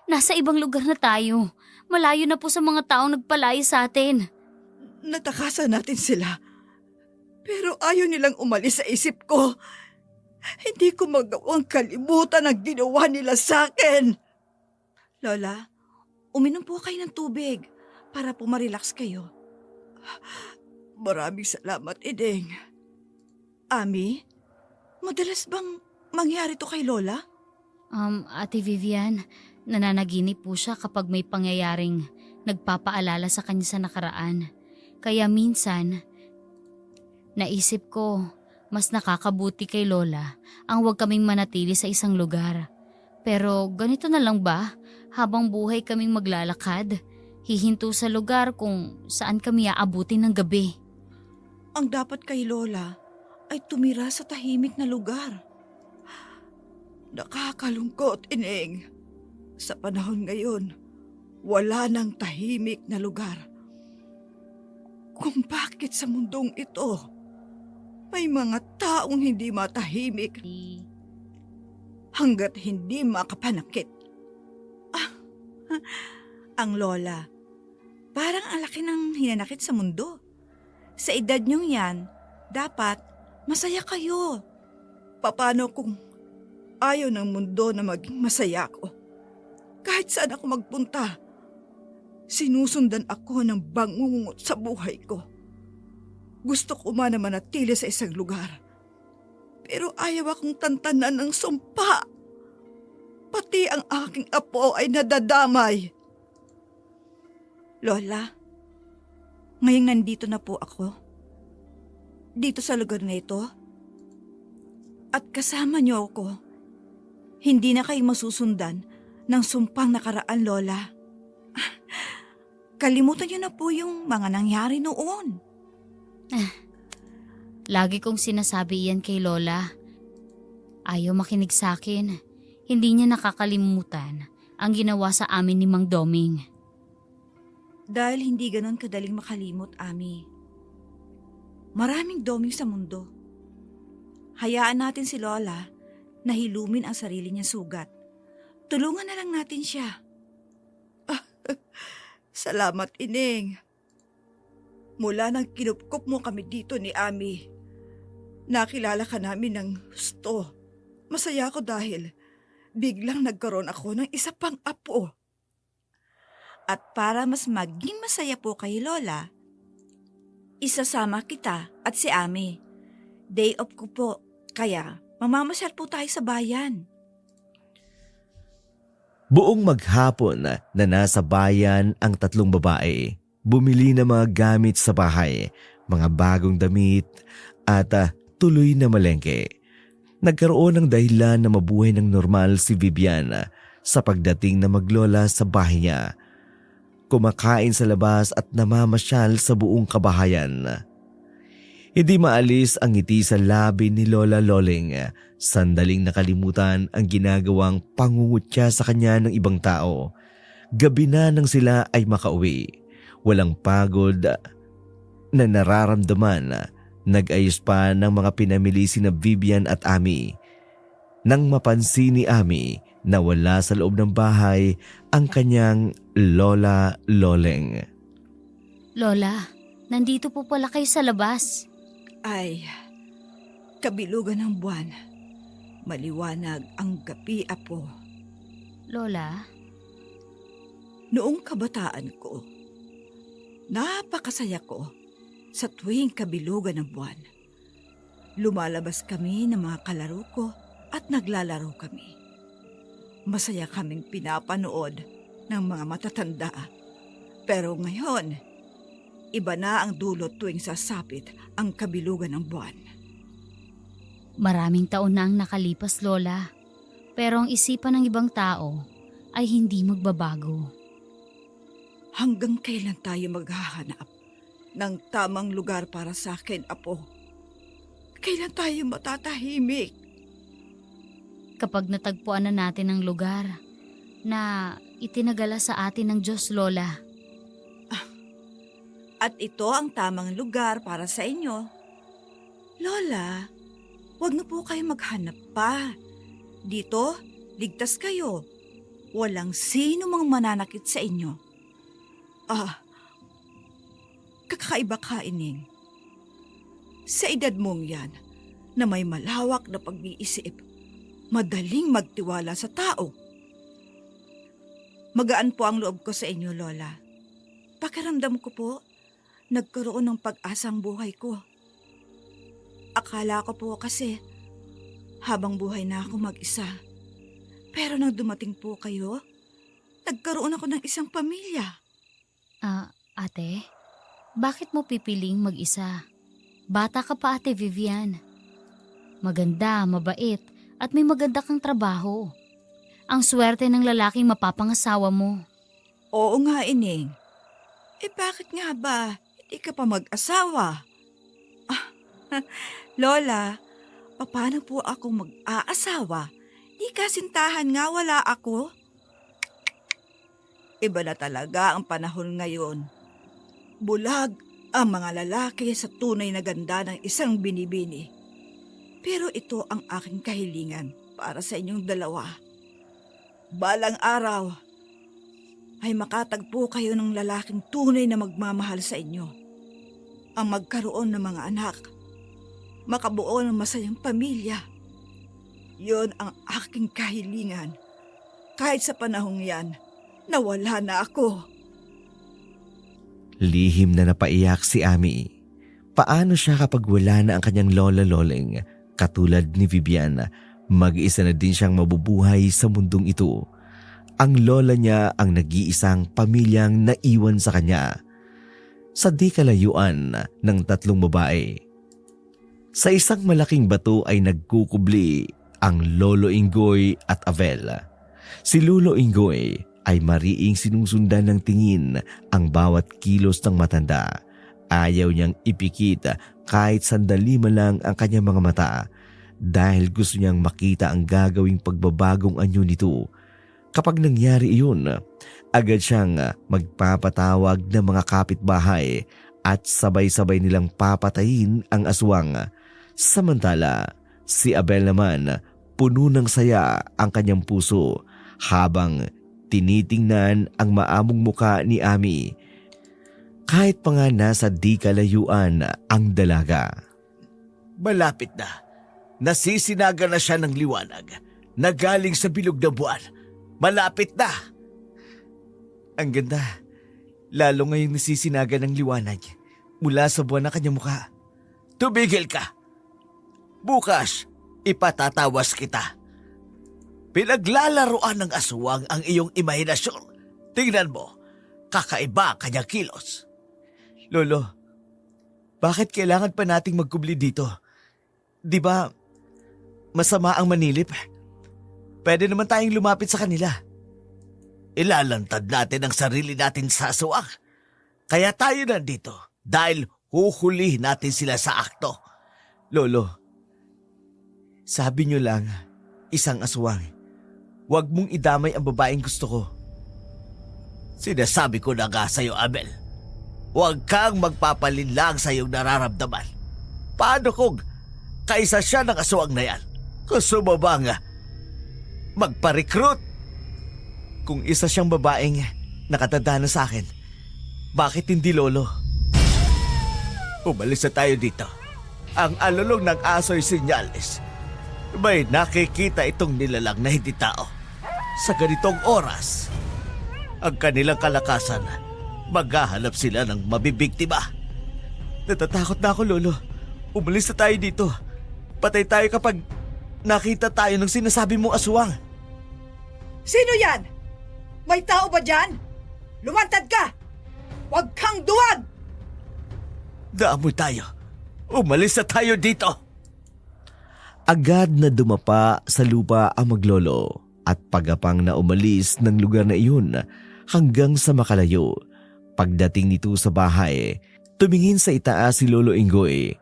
Nasa ibang lugar na tayo. Malayo na po sa mga taong nagpalaya sa atin. Natakasan natin sila. Pero ayaw nilang umalis sa isip ko. Hindi ko magawang kalimutan ang ginawa nila sa akin. Lola, uminom po kayo ng tubig para po ma-relax kayo. Maraming salamat, Edeng. Ami, madalas bang mangyari to kay Lola? Ate Vivian, nananaginip po siya kapag may pangyayaring nagpapaalala sa kanya sa nakaraan. Kaya minsan, naisip ko, mas nakakabuti kay Lola ang huwag kaming manatili sa isang lugar. Pero ganito na lang ba? Habang buhay kaming maglalakad, hihinto sa lugar kung saan kami aabutin ng gabi. Ang dapat kay Lola ay tumira sa tahimik na lugar. Nakakalungkot, Ineng. Sa panahon ngayon, wala nang tahimik na lugar. Kung bakit sa mundong ito, may mga taong hindi matahimik hanggat hindi makapanakit. Ang Lola, parang ang laki ng hinanakit sa mundo. Sa edad niyong yan, dapat masaya kayo. Paano kung ayaw ng mundo na maging masaya ako? Kahit saan ako magpunta, sinusundan ako ng bangungot sa buhay ko. Gusto ko man na manatili sa isang lugar. Pero ayaw akong tantanan ng sumpa. Pati ang aking apo ay nadadamay. Lola, ngayong nandito na po ako. Dito sa lugar na ito. At kasama niyo ako. Hindi na kayo masusundan ng sumpang nakaraan, Lola. Kalimutan niyo na po yung mga nangyari noon. Lagi kong sinasabi yan kay Lola. Ayaw makinig sa akin. Hindi niya nakakalimutan ang ginawa sa amin ni Mang Doming. Dahil hindi ganon kadaling makalimot, Ami. Maraming Doming sa mundo. Hayaan natin si Lola na hilumin ang sarili niyang sugat. Tulungan na lang natin siya. Salamat, Ineng. Mula nang kinupkup mo kami dito ni Ami, nakilala ka namin ng gusto. Masaya ako dahil biglang nagkaroon ako ng isa pang apo. At para mas maging masaya po kay Lola, isasama kita at si Ami. Day off ko po, kaya mamamasyal po tayo sa bayan. Buong maghapon na nasa bayan ang tatlong babae. Bumili ng mga gamit sa bahay, mga bagong damit at tuloy na malengke. Nagkaroon ng dahilan na mabuhay ng normal si Vivian sa pagdating na maglola sa bahay niya. Kumakain sa labas at namamasyal sa buong kabahayan. Hindi maalis ang ngiti sa labi ni Lola Loleng. Sandaling nakalimutan ang ginagawang pangungutya sa kanya ng ibang tao. Gabi na nang sila ay makauwi. Walang pagod na nararamdaman. Nag-ayos pa ng mga pinamili sina Vivian at Ami. nang mapansin ni Ami na wala sa loob ng bahay ang kanyang Lola Loleng. Lola, nandito po pala kayo sa labas. Ay, kabilugan ng buwan. Maliwanag ang gabi, Apo. Lola, Noong kabataan ko, napakasaya ko sa tuwing kabilugan ng buwan. Lumalabas kami ng mga kalaro ko at naglalaro kami. Masaya kaming pinapanood ng mga matatanda. Pero ngayon, iba na ang dulot tuwing sasapit ang kabilugan ng buwan. maraming taon na ang nakalipas, Lola. Pero ang isipan ng ibang tao ay hindi magbabago. Hanggang kailan tayo maghahanap ng tamang lugar para sa akin, Apo? Kailan tayo matatahimik? Kapag natagpuan na natin ang lugar na itinagala sa atin ng Diyos, Lola. At ito ang tamang lugar para sa inyo. Lola, huwag na po kayo maghanap pa. Dito, ligtas kayo. Walang sino mang mananakit sa inyo. Kakaiba ka, Ining. Sa edad mong yan, na may malawak na pag-iisip, madaling magtiwala sa tao. Magaan po ang loob ko sa inyo, Lola. Pakiramdam ko po, nagkaroon ng pag-asang buhay ko. Akala ko po kasi, habang buhay na ako mag-isa. Pero nang dumating po kayo, nagkaroon ako ng isang pamilya. Ate, bakit mo pipiling mag-isa? Bata ka pa, Ate Vivian. Maganda, mabait, at may maganda kang trabaho. Ang swerte ng lalaking mapapangasawa mo. Oo nga, Ining. Bakit nga ba hindi ka pa mag-asawa? Lola, paano po ako mag-aasawa? Di kasintahan nga wala ako. Iba na talaga ang panahon ngayon. Bulag ang mga lalaki sa tunay na ganda ng isang binibini. Pero ito ang aking kahilingan para sa inyong dalawa. Balang araw ay makatagpo kayo ng lalaking tunay na magmamahal sa inyo. Ang magkaroon ng mga anak, makabuo ng masayang pamilya. Yon ang aking kahilingan. Kahit sa panahong yan, nawala na ako. Lihim na napaiyak si Ami. Paano siya kapag wala na ang kanyang Lola Loleng? Katulad ni Vivian, mag-isa na din siyang mabubuhay sa mundong ito. Ang lola niya ang nag-iisang pamilyang naiwan sa kanya. Sa di kalayuan ng 3 babae. Sa isang malaking bato ay nagkukubli ang Lolo Ingoy at Avel. Si Lolo Ingoy ay mariing sinusundan ng tingin ang bawat kilos ng matanda. Ayaw niyang ipikit kahit sandali man lang ang kanyang mga mata dahil gusto niyang makita ang gagawing pagbabagong anyo nito. Kapag nangyari iyon, agad siyang magpapatawag ng mga kapitbahay at sabay-sabay nilang papatayin ang aswang. Samantala, si Abel naman puno ng saya ang kanyang puso habang tinitingnan ang maamong muka ni Ami. Kahit pa nga nasa di kalayuan ang dalaga. Malapit na. Nasisinaga na siya ng liwanag na galing sa bilog na buwan. Malapit na. Ang ganda. Lalo ngayong nasisinaga ng liwanag mula sa buwan ng kanyang mukha. Tumigil ka. Bukas, ipatatawas kita. Pinaglalaroan ng aswang ang iyong imahinasyon. Tingnan mo, kakaiba kanyang kilos. Lolo, bakit kailangan pa nating magkubli dito? Di ba masama ang manilip? Pwede naman tayong lumapit sa kanila. Ilalantad natin ang sarili natin sa aswang. Kaya tayo nandito dahil huhulihin natin sila sa akto. Lolo, sabi niyo lang, isang aswang. Huwag mong idamay ang babaeng gusto ko. Sinasabi ko na nga sa'yo, Abel. Huwag kang magpapalinlang sa iyong nararamdaman. Paano kung kaisa siya ng aswang na yan? Gusto mo bang magpa-recruit. Kung isa siyang babaeng nakatanda na sa akin, bakit hindi lolo? Umalis na tayo dito. Ang alulong ng aso'y senyales. May nakikita itong nilalang na hindi tao. Sa ganitong oras, ang kanilang kalakasan, maghahanap sila ng mabibiktima. Natatakot na ako, lolo. Umalis na tayo dito. Patay tayo kapag nakita tayo ng sinasabi mong aswang. Sino yan? May tao ba dyan? Lumantad ka! Huwag kang duwag! Daamoy tayo. Umalis na tayo dito. Agad na dumapa sa lupa ang maglolo at pagapang na umalis ng lugar na iyon hanggang sa makalayo. Pagdating nito sa bahay, tumingin sa itaas si Lolo Ingoy.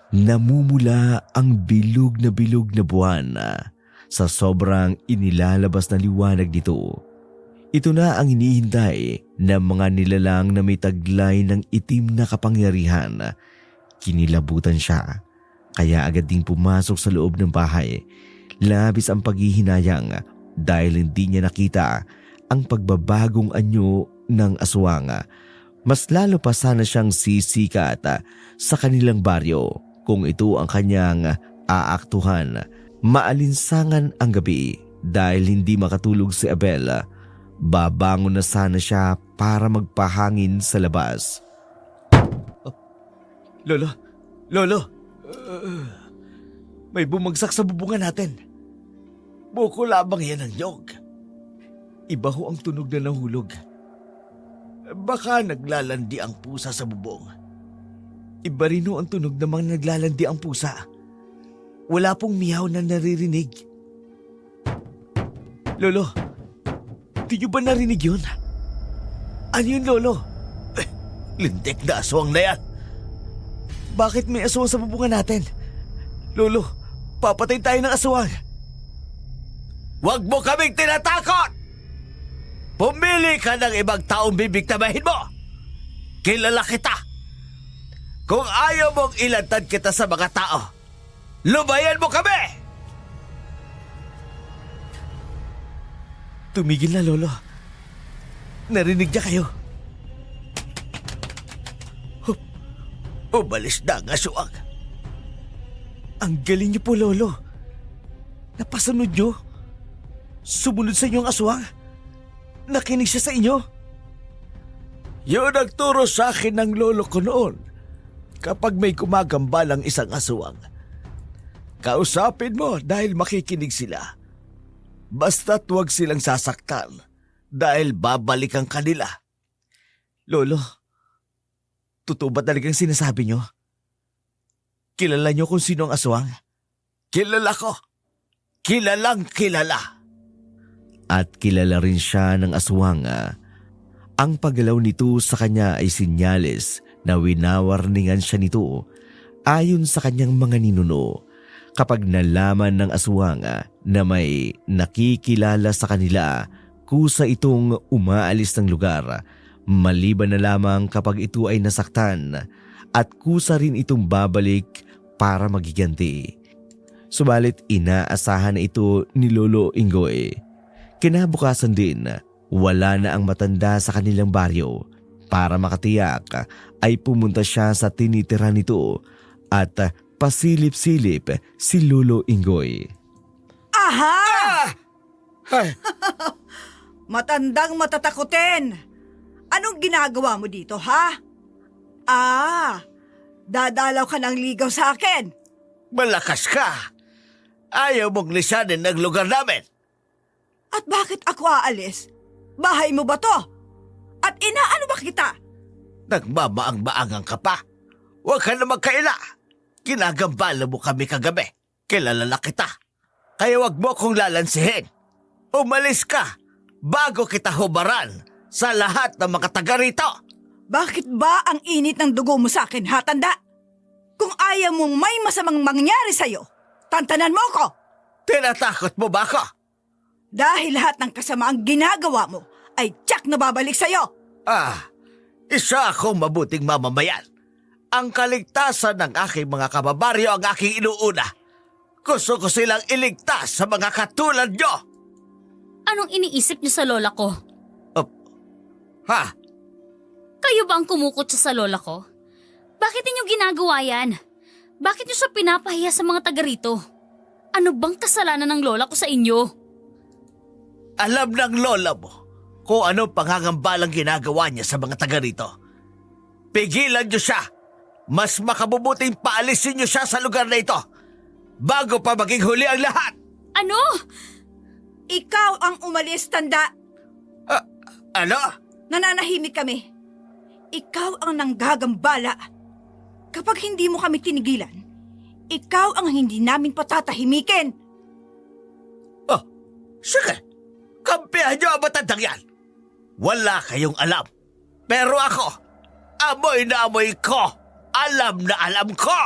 Namumula ang bilog na buwan sa sobrang inilalabas na liwanag nito. Ito na ang hinihintay ng mga nilalang na may taglay ng itim na kapangyarihan. Kinilabutan siya, kaya agad ding pumasok sa loob ng bahay. Labis ang paghihinayang dahil hindi niya nakita ang pagbabagong anyo ng aswang. Mas lalo pa sana siyang sisikat sa kanilang baryo kung ito ang kanyang aaktuhan. Maalinsangan ang gabi dahil hindi makatulog si Abel. Babangon na sana siya para magpahangin sa labas. Lolo, Lolo, may bumagsak sa bubungan natin. Buko lamang yan ang nyog. Iba ho ang tunog na nahulog. Baka naglalandi ang pusa sa bubong. Iba rin ho ang tunog ng mga naglalandi ang pusa. Wala pong miyaw na naririnig. Lolo, di niyo ba narinig yun? Ano yun, Lolo? Lintik na aswang na yan. Bakit may aswang sa bubungan natin? Lolo, papatay tayo ng aswang. Huwag mo kaming tinatakot! Pumili ka ng ibang taong bibigtamahin mo! Kilala kita! Kung ayaw mong ilantad kita sa mga tao, lubayan mo kami! Tumigil na, Lolo. Narinig niya kayo. Umalis na ang aswang. Ang galing niyo po, Lolo. Napasunod niyo. Sumunod sa inyo ang aswang. Nakinig siya sa inyo. Yun ang turo sa akin ng lolo ko noon. Kapag may kumagambalang isang aswang, kausapin mo dahil makikinig sila. Basta't huwag silang sasaktan dahil babalik ang kanila. Lolo, totoo ba talagang sinasabi niyo? Kilala niyo kung sino ang aswang? Kilala ko. Kilalang kilala. At kilala rin siya ng aswang. Ang paggalaw nito sa kanya ay sinyales na winawarningan siya nito ayon sa kanyang mga ninuno. Kapag nalaman ng aswang na may nakikilala sa kanila, kusa itong umaalis ng lugar, maliban na lamang kapag ito ay nasaktan, at kusa rin itong babalik para magiganti. Subalit inaasahan na ito ni Lolo Ingoy. Kinabukasan din, wala na ang matanda sa kanilang baryo. Para makatiyak ay pumunta siya sa tinitira nito at pasilip-silip si Lolo Ingoy. Aha! Ay, Matandang matatakutin! Anong ginagawa mo dito, ha? Dadalaw ka ng ligaw sa akin. malakas ka. Ayaw mong lisanin ng lugar namin. At bakit ako aalis? Bahay mo ba to? At inaano ba kita? Nagmamaang-maangang ka pa. Huwag ka na magkaila. Kinagambala mo kami kagabi. Kilala na kita. Kaya huwag mo kong lalansihin. Umalis ka bago kita hubaran sa lahat ng mga taga rito. Bakit ba ang init ng dugo mo sa akin, ha, tanda? Kung ayaw mong may masamang mangyari sa'yo, tantanan mo ko! Tinatakot mo ba ako? Dahil lahat ng kasamaang ginagawa mo ay tiyak na babalik sa'yo. Isa akong mabuting mamamayan. Ang kaligtasan ng aking mga kababaryo ang aking inuuna. Gusto ko silang iligtas sa mga katulad nyo. Anong iniisip niyo sa lola ko? Ha? Kayo ba ang kumukot siya sa lola ko? Bakit niyo ginagawa yan? Bakit niyo siya pinapahiya sa mga taga rito? Ano bang kasalanan ng lola ko sa inyo? Alam ng lola mo kung ano pangangambalang ginagawa niya sa mga taga rito. Pigilan niyo siya. Mas makabubuting paalisin niyo siya sa lugar na ito bago pa maging huli ang lahat. Ano? Ikaw ang umalis, tanda. Ano? Nananahimik kami. Ikaw ang nanggagambala. Kapag hindi mo kami tinigilan, ikaw ang hindi namin patatahimikin. Oh, sige. Kampihan niyo ang matandang yan. Wala kayong alam. Pero ako, amoy na amoy ko. Alam na alam ko.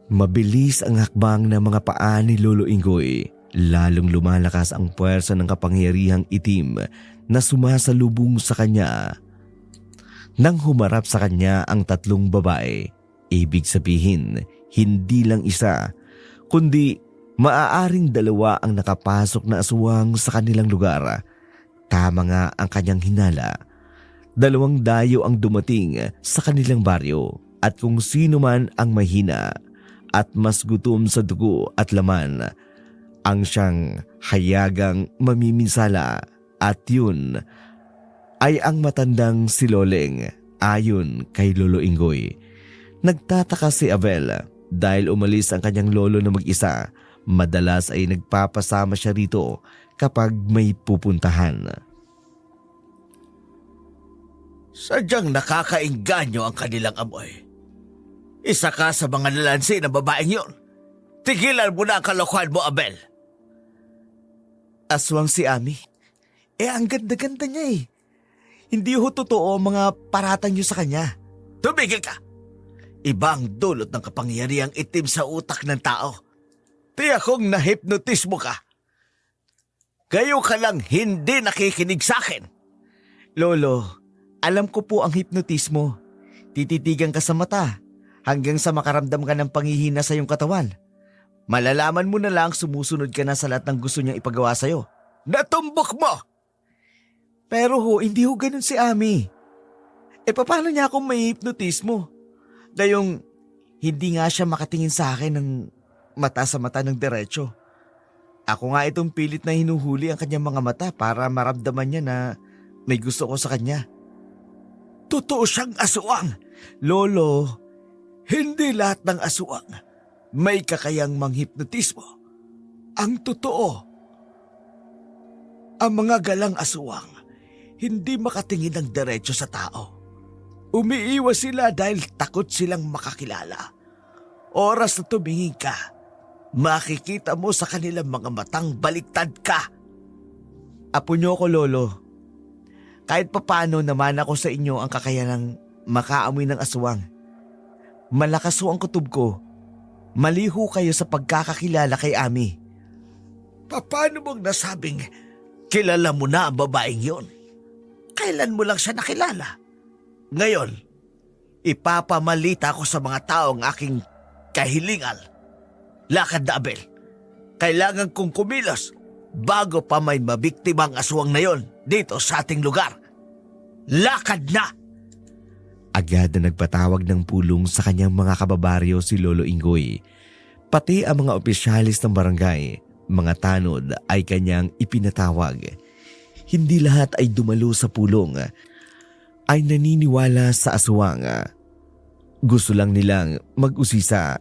Mabilis ang hakbang ng mga paa ni Lolo Ingoy. Lalong lumalakas ang puwersa ng kapangyarihang itim na sumasalubong sa kanya. Nang humarap sa kanya ang tatlong babae, ibig sabihin, hindi lang isa, kundi maaaring dalawa ang nakapasok na aswang sa kanilang lugar. Tama nga ang kanyang hinala. 2 dayo ang dumating sa kanilang baryo at kung sino man ang mahina at mas gutom sa dugo at laman, ang siyang hayagang mamiminsala at yun ay ang matandang si Loleng ayon kay Lolo Ingoy. Nagtataka si Abel dahil umalis ang kanyang lolo na mag-isa. Madalas ay nagpapasama siya rito kapag may pupuntahan. Sadyang nakakainganyo ang kanilang amoy. Isa ka sa mga lalansi na babaeng yun. Tigilan mo na ang kalokohan mo, Abel. Aswang si Ami. Ang ganda-ganda niya eh. Hindi ho totoo ang mga paratang niyo sa kanya. Tumigil ka! Iba ang dulot ng kapangyarihang itim sa utak ng tao. Tiyak kong nahipnotismo ka. Kayo ka lang hindi nakikinig sa akin. Lolo, alam ko po ang hipnotismo. Tititigan ka sa mata hanggang sa makaramdam ka ng panghihina sa iyong katawan. Malalaman mo na lang sumusunod ka na sa lahat ng gusto niyang ipagawa sa'yo. Natumbok mo! Pero hindi ho ganun si Ami. Paano niya akong may hipnotismo? Gayong hindi nga siya makatingin sa akin ng mata sa mata ng diretso. Ako nga itong pilit na hinuhuli ang kanyang mga mata para maramdaman niya na may gusto ko sa kanya. Totoo siyang aswang. Lolo, Hindi lahat ng aswang may kakayang manghipnotismo. Ang totoo, ang mga galang aswang hindi makatingin ng diretso sa tao. Umiiwas sila dahil takot silang makakilala. Oras na tumingin ka, makikita mo sa kanilang mga matang baliktad ka. apo niyo ko lolo. Kahit papano naman ako sa inyo ang kakayanang makaamoy ng aswang. Malakas ho ang kutob ko. Maliho kayo sa pagkakakilala kay Ami. Paano mong nasabing kilala mo na ang babaeng yon? Kailan mo lang siya nakilala? Ngayon, ipapamalita ko sa mga taong aking kahilingal. Lakad na, Abel. Kailangan kong kumilos bago pa may mabiktimang aswang na yon dito sa ating lugar. Lakad na! Agad na nagpatawag ng pulong sa kanyang mga kababaryo si Lolo Ingoy. Pati ang mga opisyalis ng barangay, mga tanod ay kanyang ipinatawag. Hindi lahat ay dumalo sa pulong, ay naniniwala sa aswang. Gusto lang nilang mag-usisa.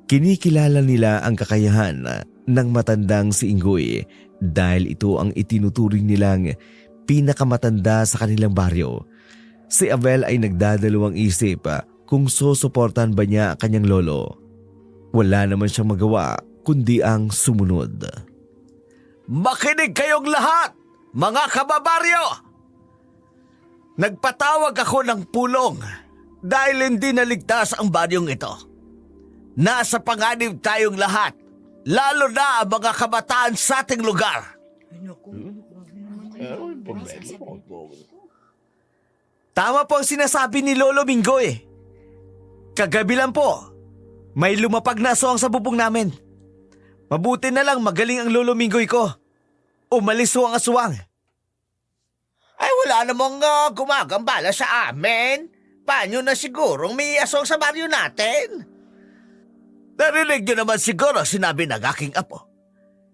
Kinikilala nila ang kakayahan ng matandang si Ingoy dahil ito ang itinuturing nilang pinakamatanda sa kanilang baryo. Si Abel ay nagdadalawang isip kung susuportan ba niya ang kanyang lolo. Wala naman siyang magawa kundi ang sumunod. Makinig kayong lahat, mga kababaryo! Nagpatawag ako ng pulong dahil hindi naligtas ang baryong ito. Nasa panganib tayong lahat, lalo na ang mga kabataan sa ating lugar. Tama po ang sinasabi ni Lolo Mingoy. Kagabi lang po, may lumapag na aswang sa bubong namin. Mabuti na lang magaling ang Lolo Mingoy ko. Umalis ho ang aswang. Ay wala namang gumagambala sa amin. Paano na sigurong may aswang sa baryo natin? Narinig niyo naman siguro sinabi ng aking apo.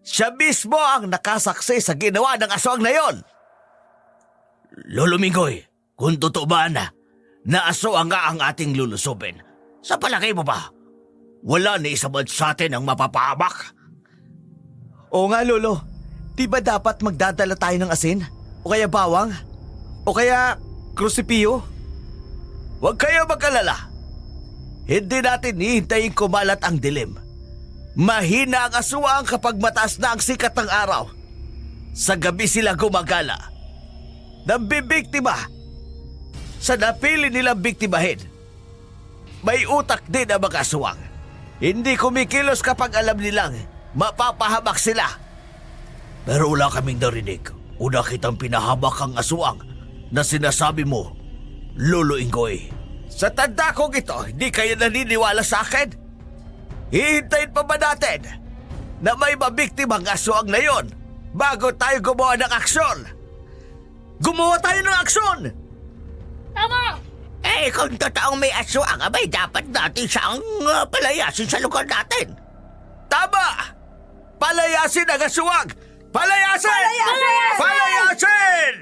Siya mismo ang nakasaksi sa ginawa ng aswang na yon. Lolo Mingoy, kung totoo ba na aswang nga ang ating lulusubin, sa palagay mo ba, wala ni isa man sa atin ang mapapahamak? Oo nga, Lolo. Di ba dapat magdadala tayo ng asin? O kaya bawang? O kaya krusipio? Huwag kayo mag-alala. Hindi natin hihintayin kumalat ang dilim. Mahina ang aswang kapag mataas na ang sikat ng araw. Sa gabi sila gumagala. Nambibiktima. Sa napili nilang biktimahin. May utak din ang mga aswang. Hindi kumikilos kapag alam nilang mapapahamak sila. Pero wala kaming narinig. Una kitang pinahamak ang aswang na sinasabi mo, Lolo Ingoy. Sa tanda kong ito, hindi kayo naniniwala sa akin? Hihintayin pa ba natin na may mabiktimang aswang na yon bago tayo gumawa ng aksyon? Gumawa tayo ng aksyon! Tama! Kung totoong may aswang, abay dapat natin siyang palayasin sa lugar natin. Tama! Palayasin ang aswang! Palayasin! Palayasin!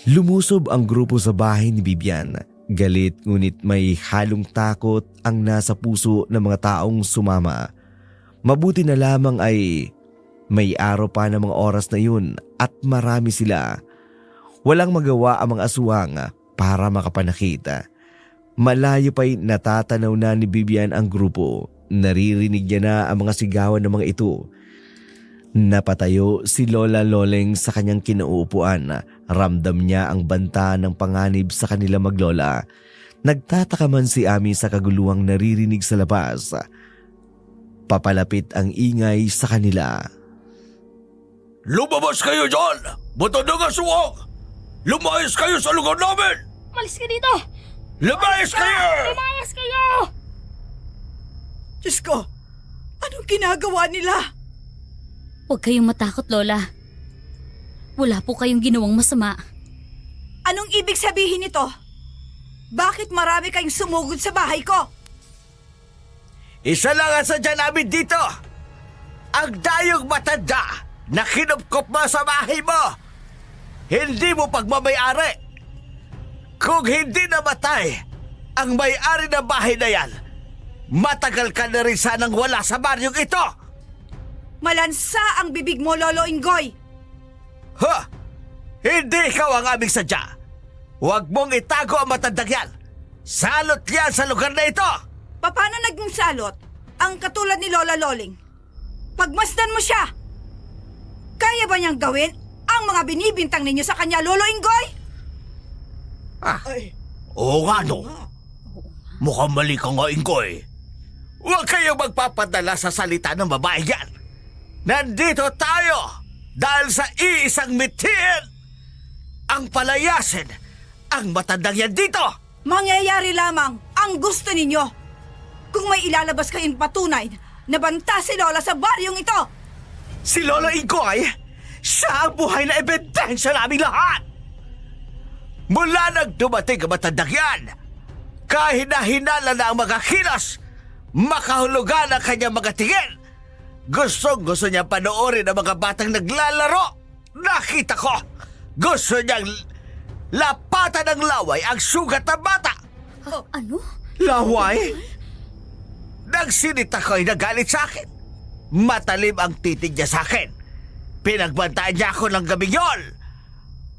Lumusob ang grupo sa bahay ni Bibian. Galit ngunit may halong takot ang nasa puso ng mga taong sumama. Mabuti na lamang ay may araw pa ng mga oras na yun at marami sila. Walang magawa ang mga aswang para makapanakita. Malayo pa'y natatanaw na ni Bibian ang grupo. Naririnig niya na ang mga sigawan ng mga ito. Napatayo si Lola Loleng sa kanyang kinauupuan. Ramdam niya ang banta ng panganib sa kanila maglola. Nagtataka man si Ami sa kaguluhang naririnig sa labas. Papalapit ang ingay sa kanila. Lumabas kayo dyan! Matandang aswang! Lumayas kayo sa lugar namin! Malis ka dito! Lumayas kayo! Lumayas kayo! Diyos ko, anong ginagawa nila? Huwag kayong matakot, Lola. Wala po kayong ginawang masama. Anong ibig sabihin nito? Bakit marami kayong sumugod sa bahay ko? Isa lang ang sadya namin dito! Ang dayong matanda na kinupkop mo sa bahay mo! Hindi mo pagmamayari! Kung hindi namatay ang may-ari ng bahay na yan, matagal ka na rin sanang wala sa baryong ito! Malansa ang bibig mo, Lolo Ingoy! Ha! Hindi ikaw ang aming sadya! Huwag mong itago ang matandang yan! Salot yan sa lugar na ito! Paano naging salot ang katulad ni Lola Loling? Pagmasdan mo siya! Kaya ba niyang gawin ang mga binibintang ninyo sa kanya, Lolo Ingoy? Oo nga no. Mukhang mali ka nga, Ingoy. Huwag kayong magpapadala sa salita ng babae yan. Nandito tayo dahil sa iisang mithiin. Ang palayasin ang matandang yan dito. Mangyayari lamang ang gusto ninyo kung may ilalabas kayong patunay na banta si Lola sa baryong ito. Si Lola Ingoy, siya ang buhay na ebidensya naming lahat. Mula nang dumating ang matandang yan, kahina-hinala na ang mga kilos, makahulugan ang kanyang mga tingin. Gusto niya panoorin ang mga batang naglalaro. Nakita ko, gusto niyang lapatan ng laway ang sugat ng bata. Ano? Laway? Nagsinita ko'y nagalit sa akin. Matalim ang titig niya sa akin. Pinagbantaan niya ako ng gabing yon.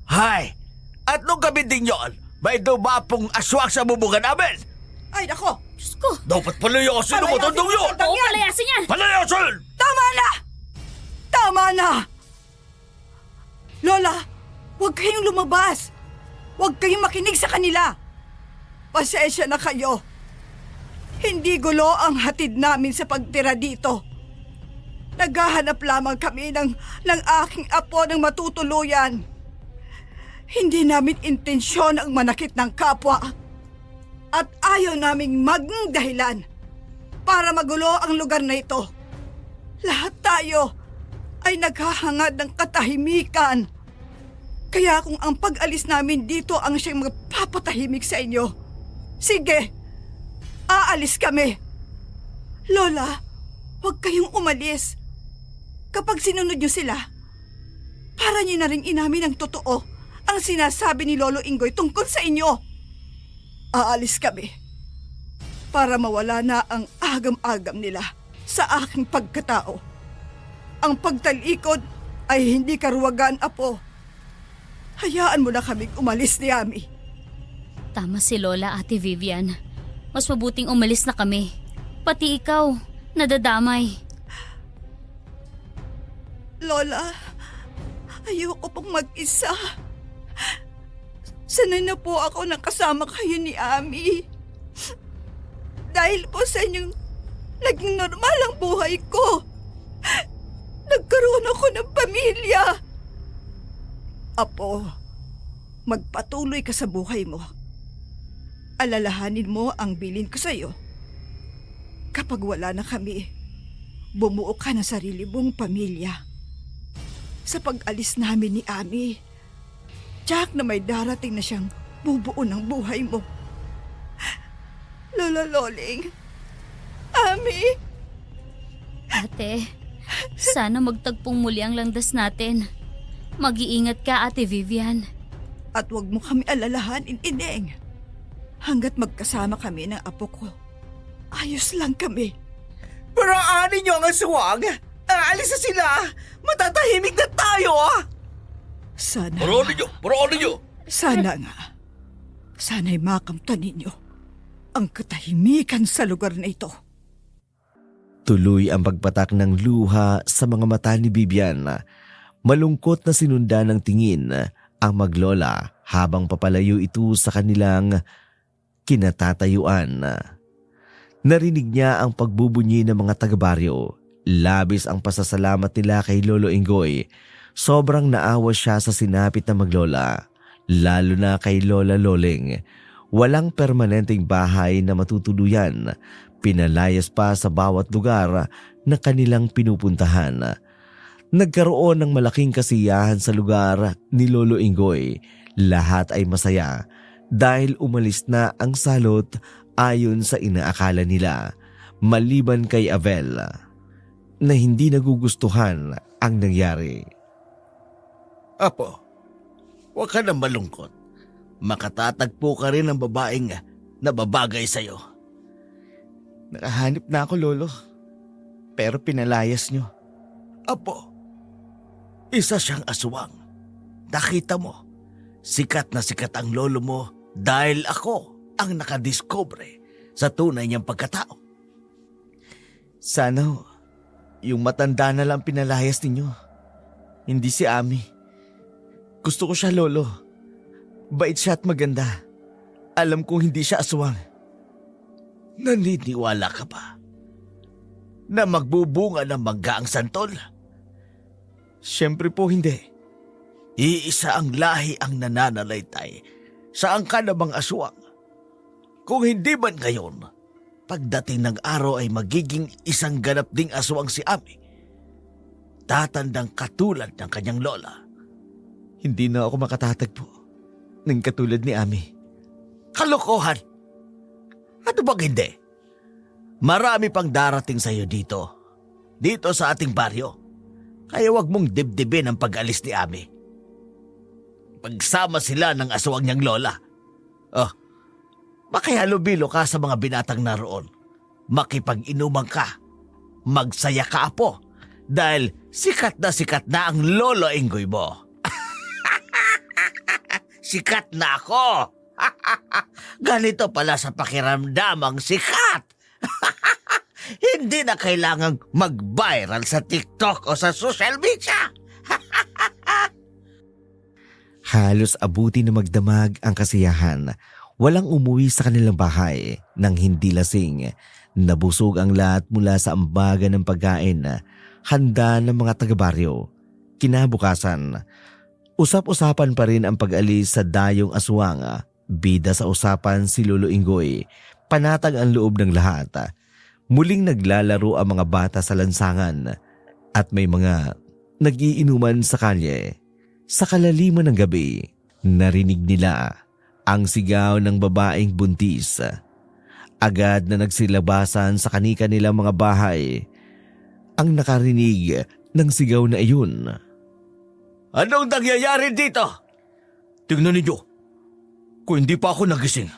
Hay, at nung gabi din yon, may dumapong aswang sa bubungan namin. Ay, nako! Diyos ko! Dapat palayasin ang matandang yun! Oo, palayasin yan! Palayasin! Tama na! Tama na! Lola, huwag kayong lumabas. Huwag kayong makinig sa kanila. Pasensya na kayo. Hindi gulo ang hatid namin sa pagtira dito. Naghahanap lamang kami ng aking apo ng matutuluyan. Hindi namin intensyon ang manakit ng kapwa. At ayaw naming maging dahilan para magulo ang lugar na ito. Lahat tayo ay naghahangad ng katahimikan. Kaya kung ang pag-alis namin dito ang siyang magpapatahimik sa inyo, sige, aalis kami. Lola, huwag kayong umalis. Kapag sinunod niyo sila, para niyo na rin inamin ang totoo ang sinasabi ni Lolo Ingoy tungkol sa inyo. Aalis kami para mawala na ang agam-agam nila sa aking pagkatao. Ang pagtalikod ay hindi karuwagan, Apo. Hayaan mo na kaming umalis ni Ami. Tama si Lola, Ate Vivian. Mas mabuting umalis na kami. Pati ikaw, nadadamay. Lola, ayoko pong mag-isa. Sanay na po ako nakasama kayo ni Ami. Dahil po sa inyong naging normal ang buhay ko. Nagkaroon ako ng pamilya. Apo, magpatuloy ka sa buhay mo. Alalahanin mo ang bilin ko sa'yo. Kapag wala na kami, bumuo ka ng sarili mong pamilya. Sa pag-alis namin ni Ami, Jack na may darating na siyang bubuo ng buhay mo. Lola Loling, Ami, Ate, sana magtagpong muli ang landas natin. Mag-iingat ka, Ate Vivian. at huwag mo kami alalahanin, Ineng. Hanggat magkasama kami ng apo ko, ayos lang kami. Pero ani niyo ang aswang! Aalis na sila! Matatahimik na tayo Sana, Paraan ninyo! sana nga. Sana'y makamtan ninyo ang katahimikan sa lugar na ito. Tuloy ang pagpatak ng luha sa mga mata ni Vivian. Malungkot na sinundan ng tingin ang maglola habang papalayo ito sa kanilang kinatatayuan. Narinig niya ang pagbubunyi ng mga taga-baryo. Labis ang pasasalamat nila kay Lolo Ingoy. Sobrang naawa siya sa sinapit na maglola, lalo na kay Lola Loling. Walang permanenteng bahay na matutuluyan. Pinalayas pa sa bawat lugar na kanilang pinupuntahan. Nagkaroon ng malaking kasiyahan sa lugar ni Lolo Ingoy. Lahat ay masaya dahil umalis na ang salot ayon sa inaakala nila, maliban kay Avel na hindi nagugustuhan ang nangyari. Apo, huwag ka na malungkot. Makatatagpo ka rin ng babaeng nababagay sa'yo. Nakahanip na ako, Lolo. Pero pinalayas niyo. Apo, isa siyang aswang. Nakita mo, sikat na sikat ang lolo mo dahil ako ang nakadiscover sa tunay niyang pagkatao. Sana yung matanda na lang pinalayas ninyo. Hindi si Ami. Gusto ko siya, Lolo. Bait siya at maganda. Alam kong hindi siya aswang. Naniniwala ka ba na magbubunga ng mangga ang santol? Siyempre po hindi. Iisa ang lahi ang nananalaytay sa angka na bang aswang. Kung hindi man ngayon, pagdating ng araw ay magiging isang ganap ding aswang si Ami. Tatandang katulad ng kanyang lola. Hindi na ako makatatagpo ng katulad ni Ami. Kalokohan! Ano bang hindi? Marami pang darating sa iyo dito. Dito sa ating baryo. Kaya wag mong dibdibin ang pag-alis ni Ami. Pagsama sila ng aswang niyang lola. Oh, makihalubilo ka sa mga binatang naroon. Makipag-inuman ka. Magsaya ka, Apo. Dahil sikat na ang Lolo Ingoy mo. Sikat na ako. Ganito pala sa pakiramdamang sikat. Hindi na kailangang mag-viral sa TikTok o sa social media. Halos abuti na magdamag ang kasiyahan. Walang umuwi sa kanilang bahay nang hindi lasing. Nabusog ang lahat mula sa ambagan ng pagkain. Handa ng mga taga-baryo. Kinabukasan, usap-usapan pa rin ang pag-alis sa dayong aswang. Bida sa usapan si Lolo Ingoy. Panatag ang loob ng lahat. Muling naglalaro ang mga bata sa lansangan at may mga nagiinuman sa kalye. Sa kalaliman ng gabi, narinig nila ang sigaw ng babaeng buntis. Agad na nagsilabasan sa kanika nilang mga bahay ang nakarinig ng sigaw na iyon. Anong nangyayari dito? Tingnan ninyo. Kung hindi pa ako nagising,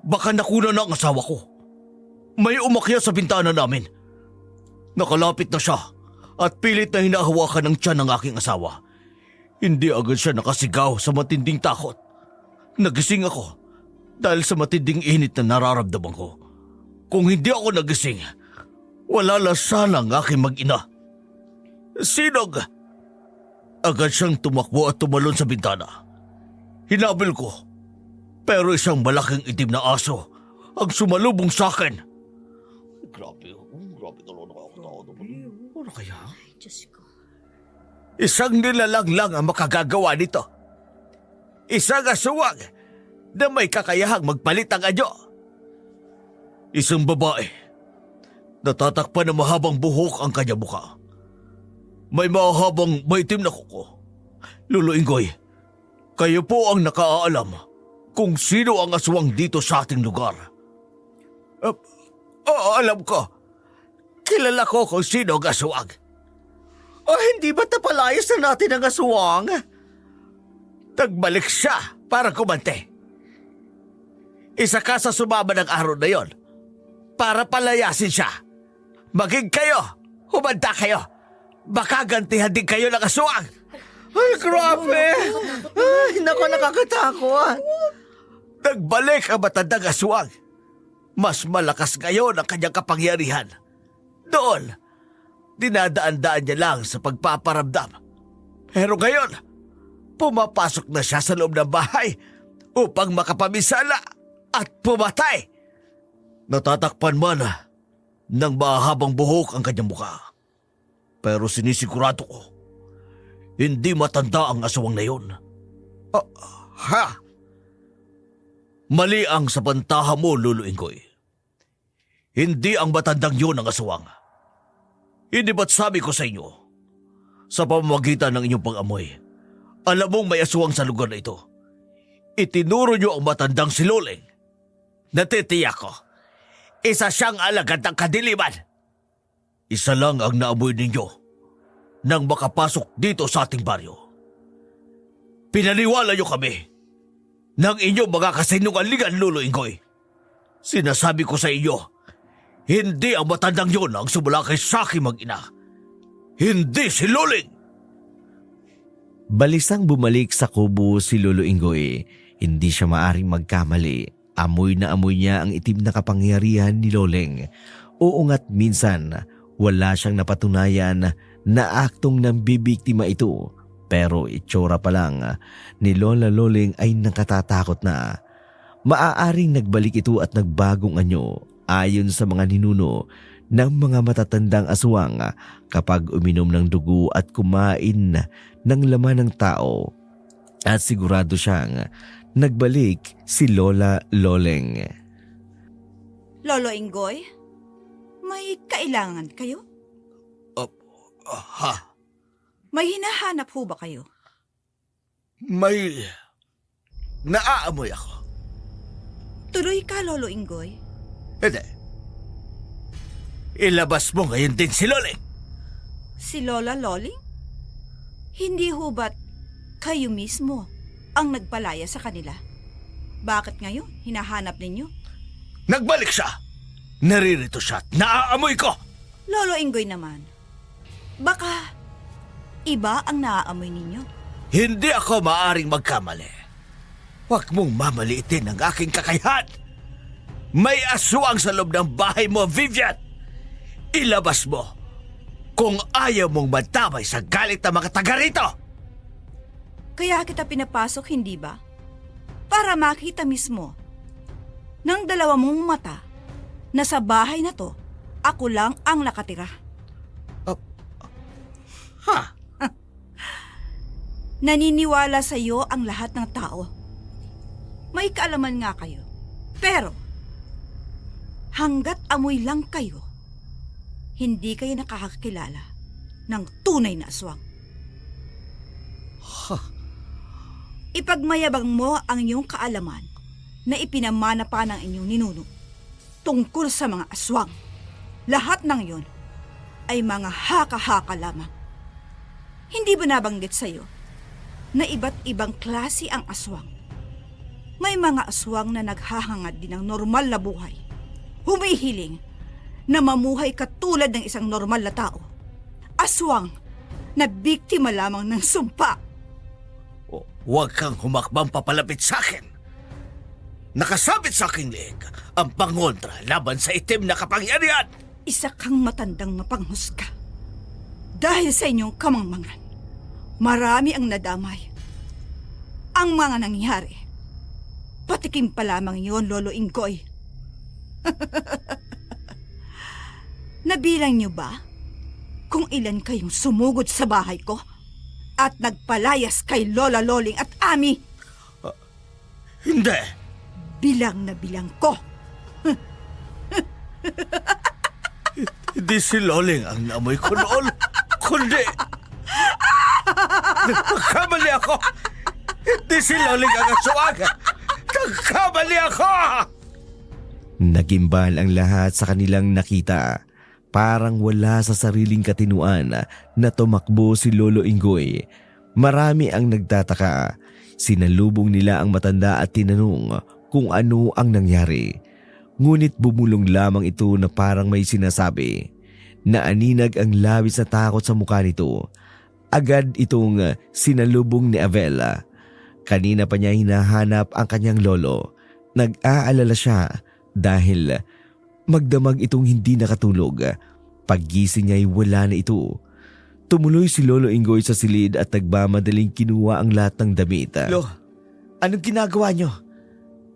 baka nakuna na ang asawa ko. May umakyat sa bintana namin. Nakalapit na siya at pilit na hinahawakan ng tiyan ng aking asawa. Hindi agad siya nakasigaw sa matinding takot. Nagising ako dahil sa matinding init na nararamdaman ko. Kung hindi ako nagising, wala na sana ang aking mag-ina. Sinog! Agad siyang tumakbo at tumalon sa bintana. Hinabil ko, pero isang malaking itim na aso ang sumalubong sa akin. Grabe talaga nakakatawa naman. Ano kaya? Diyos ko. Isang nilalang lang ang makagagawa nito. Isang aswang na may kakayahang magpalit ng anyo. Isang babae. Natatakpan ng mahabang buhok ang kanya mukha. May mahabang maitim na kuko. Lolo Ingoy, kayo po ang nakaalam kung sino ang aswang dito sa ating lugar. Alam ko. Kilala ko kung sino ang aswang. O hindi ba tapalayas na natin ang aswang? Nagbalik siya para kumante. Isa ka sa sumama ng araw na yon para palayasin siya. Maging kayo, humanda kayo. Baka gantihan din kayo ng aswang. Ay, grabe! Ay, naku, nakakatakot. Nagbalik ang matandang aswang. Mas malakas ngayon ang kanyang kapangyarihan. Doon, dinadaan-daan niya lang sa pagpaparamdam. Pero ngayon, pumapasok na siya sa loob ng bahay upang makapamisala at pumatay. Natatakpan man ng mahabang buhok ang kanyang mukha. Pero sinisigurado ko, hindi matanda ang aswang na yun. Mali ang sabantaha mo, Lolo Ingoy. Hindi ang matandang yun ang aswang. Hindi ba't sabi ko sa inyo, sa pamamagitan ng inyong pag-amoy, alam mong may aswang sa lugar na ito. Itinuro niyo ang matandang si Loleng. Natitiyak ko, isa siyang alagad ng kadiliman. Isa lang ang naamoy ninyo nang makapasok dito sa ating baryo. Pinaniwala niyo kami ng inyong mga kasinungalingan, Lolo Ingoy. Sinasabi ko sa inyo, hindi ang matandang yon ang sumula kay Saki mag-ina. Hindi si Loleng. Balisang bumalik sa kubo si Lolo Ingoy. Hindi siya maaring magkamali. Amoy na amoy niya ang itim na kapangyarihan ni Loleng. Oo nga't minsan, wala siyang napatunayan na aktong nambibiktima ito. Pero itsura pa lang ni Lola Loleng ay nakatatakot na. Maaaring nagbalik ito at nagbagong anyo ayon sa mga ninuno ng mga matatandang aswang kapag uminom ng dugo at kumain ng laman ng tao. At sigurado siyang nagbalik si Lola Loleng. Lolo Ingoy, may kailangan kayo? May hinahanap ho ba kayo? May naaamoy ako. Tuloy ka, Lolo Ingoy. Hindi. Ilabas mo ngayon din si Loleng. Si Lola Loling? Hindi ho ba't kayo mismo ang nagpalaya sa kanila? Bakit ngayon hinahanap ninyo? Nagbalik siya. Naririto siya at naaamoy ko. Lolo Ingoy naman, baka iba ang naaamoy ninyo. Hindi ako maaring magkamali. Huwag mong mamaliitin ang aking kakayahan. May aswang sa loob ng bahay mo, Vivian. Ilabas mo kung ayaw mong madamay sa galit ng mga taga rito. Kaya kita pinapasok, hindi ba? Para makita mismo ng dalawa mong mata na sa bahay na to, ako lang ang nakatira. Naniniwala sa iyo ang lahat ng tao. May kaalaman nga kayo. Pero, hanggat amoy lang kayo, hindi kayo nakakakilala ng tunay na aswang. Ipagmayabang mo ang iyong kaalaman na ipinamana pa ng inyong ninuno tungkol sa mga aswang. Lahat ng iyon ay mga haka-haka lamang. Hindi ba nabanggit sa iyo na iba't ibang klase ang aswang? May mga aswang na naghahangad din ng normal na buhay. Humihiling na mamuhay katulad ng isang normal na tao. Aswang na biktima lamang ng sumpa. Huwag kang humakbang papalapit sa akin. Nakasabit sa aking leeg ang pangontra laban sa itim na kapangyarihan. Isa kang matandang mapanghusga. Dahil sa inyong kamangmangan, marami ang nadamay. Ang mga nangyari, patikim pa lamang yon, Lolo Inggoy. Nabilang niyo ba kung ilan kayong sumugod sa bahay ko at nagpalayas kay Lola Loling at Ami? Hindi. Bilang na bilang ko. Hindi si Loling ang naamoy ko noon, kundi nagkamali ako. Hindi si Loling ang aswang. Nagkamali ako! Nagimbal ang lahat sa kanilang nakita. Parang wala sa sariling katinuan na tumakbo si Lolo Inggoy. Marami ang nagtataka. Sinalubong nila ang matanda at tinanong kung ano ang nangyari. Ngunit bumulong lamang ito na parang may sinasabi. Naaninag ang labis na takot sa mukha nito. Agad itong sinalubong ni Avella. Kanina pa niya hinahanap ang kanyang lolo. Nag-aalala siya dahil magdamag itong hindi nakatulog. Paggising niya ay wala na ito. Tumuloy si Lolo Inggoy sa silid at nagmamadaling kinuha ang lahat ng damit. Lo, anong ginagawa nyo?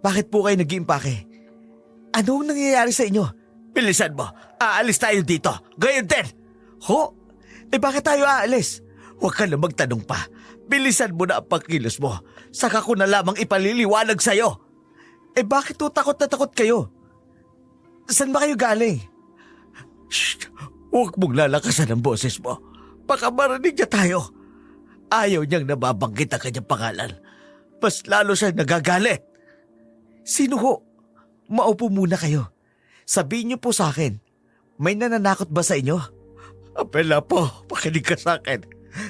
Bakit po kayo nag-iimpake? Anong nangyayari sa inyo? Bilisan mo, aalis tayo dito. Gayon din. Ho? Bakit tayo aalis? Huwag ka na magtanong pa. Bilisan mo na ang pagkilos mo. Saka ko na lamang ipaliliwanag sa'yo. Bakit to takot na takot kayo? Saan ba kayo galing? Shh! Huwag mong lalakasan ang boses mo. Baka marinig niya tayo. Ayaw niyang nababanggit ang kanyang pangalan. Mas lalo siyang nagagalit. Sino ho? Maupo muna kayo. Sabihin niyo po sa akin, may nananakot ba sa inyo? Apela po, pakinig ka sa akin.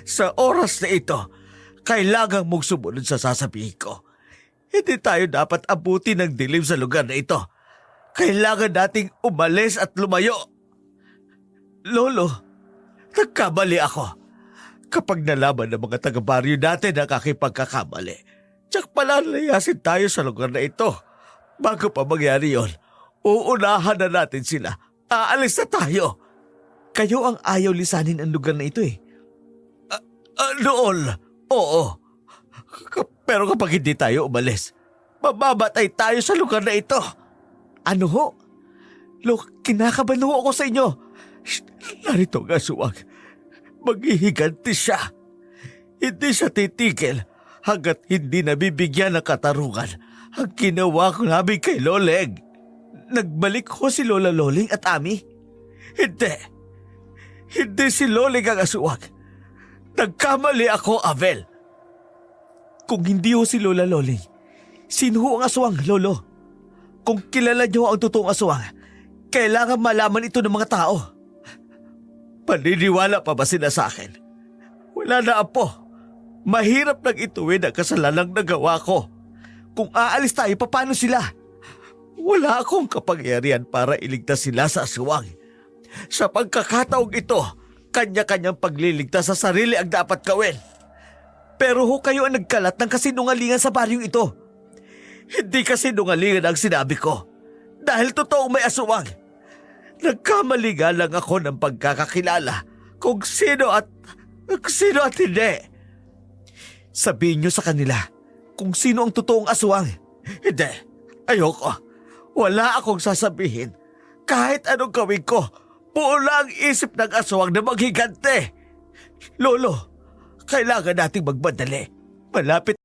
Sa oras na ito, kailangan mong sumunod sa sasabihin ko. Hindi tayo dapat abuti ng dilim sa lugar na ito. Kailangan nating umalis at lumayo. Lolo, nagkamali ako. Kapag nalaman ng mga taga-baryo natin ang aking pagkakamali, tsak pala layasin tayo sa lugar na ito. Bago pa mangyari yon, uunahan na natin sila. Aalis na tayo. Kayo ang ayaw lisanin ang lugar na ito eh. Noon, oo. Pero kapag hindi tayo umalis, mamamatay tayo sa lugar na ito. Ano ho? Look, kinakabahan ho ako sa inyo. Shh, narito ang aswang. Maghihiganti siya. Hindi siya titigil hanggat hindi nabibigyan ng katarungan ang ginawa ko namin kay Loling. Nagbalik ho si Lola Loling at Ami? Hindi. Hindi si Loling ang aswang. Nagkamali ako, Avel. Kung hindi ho si Lola Loling, sino ho ang aswang, Lolo? Kung kilala niyo ang totoong aswang, kailangan malaman ito ng mga tao. Paniniwala pa ba sila sa akin? Wala na, Apo. Mahirap nang ituwid ang kasalanang nagawa ko. Kung aalis tayo, paano sila? Wala akong kapangyarihan para iligtas sila sa aswang. Sa pagkakataong ito, kanya-kanyang pagliligtas sa sarili ang dapat gawin. Pero ho kayo ang nagkalat ng kasinungalingan sa baryong ito. Hindi kasinungalingan ang sinabi ko. Dahil totoong may aswang. Nagkamali nga lang ako ng pagkakakilala kung sino at hindi. Sabihin niyo sa kanila kung sino ang totoong aswang. Hindi. Ayoko. Wala akong sasabihin. Kahit anong gawin ko, buo lang ang isip ng aswang na maghigante. Lolo, kailangan nating magmadali. Malapit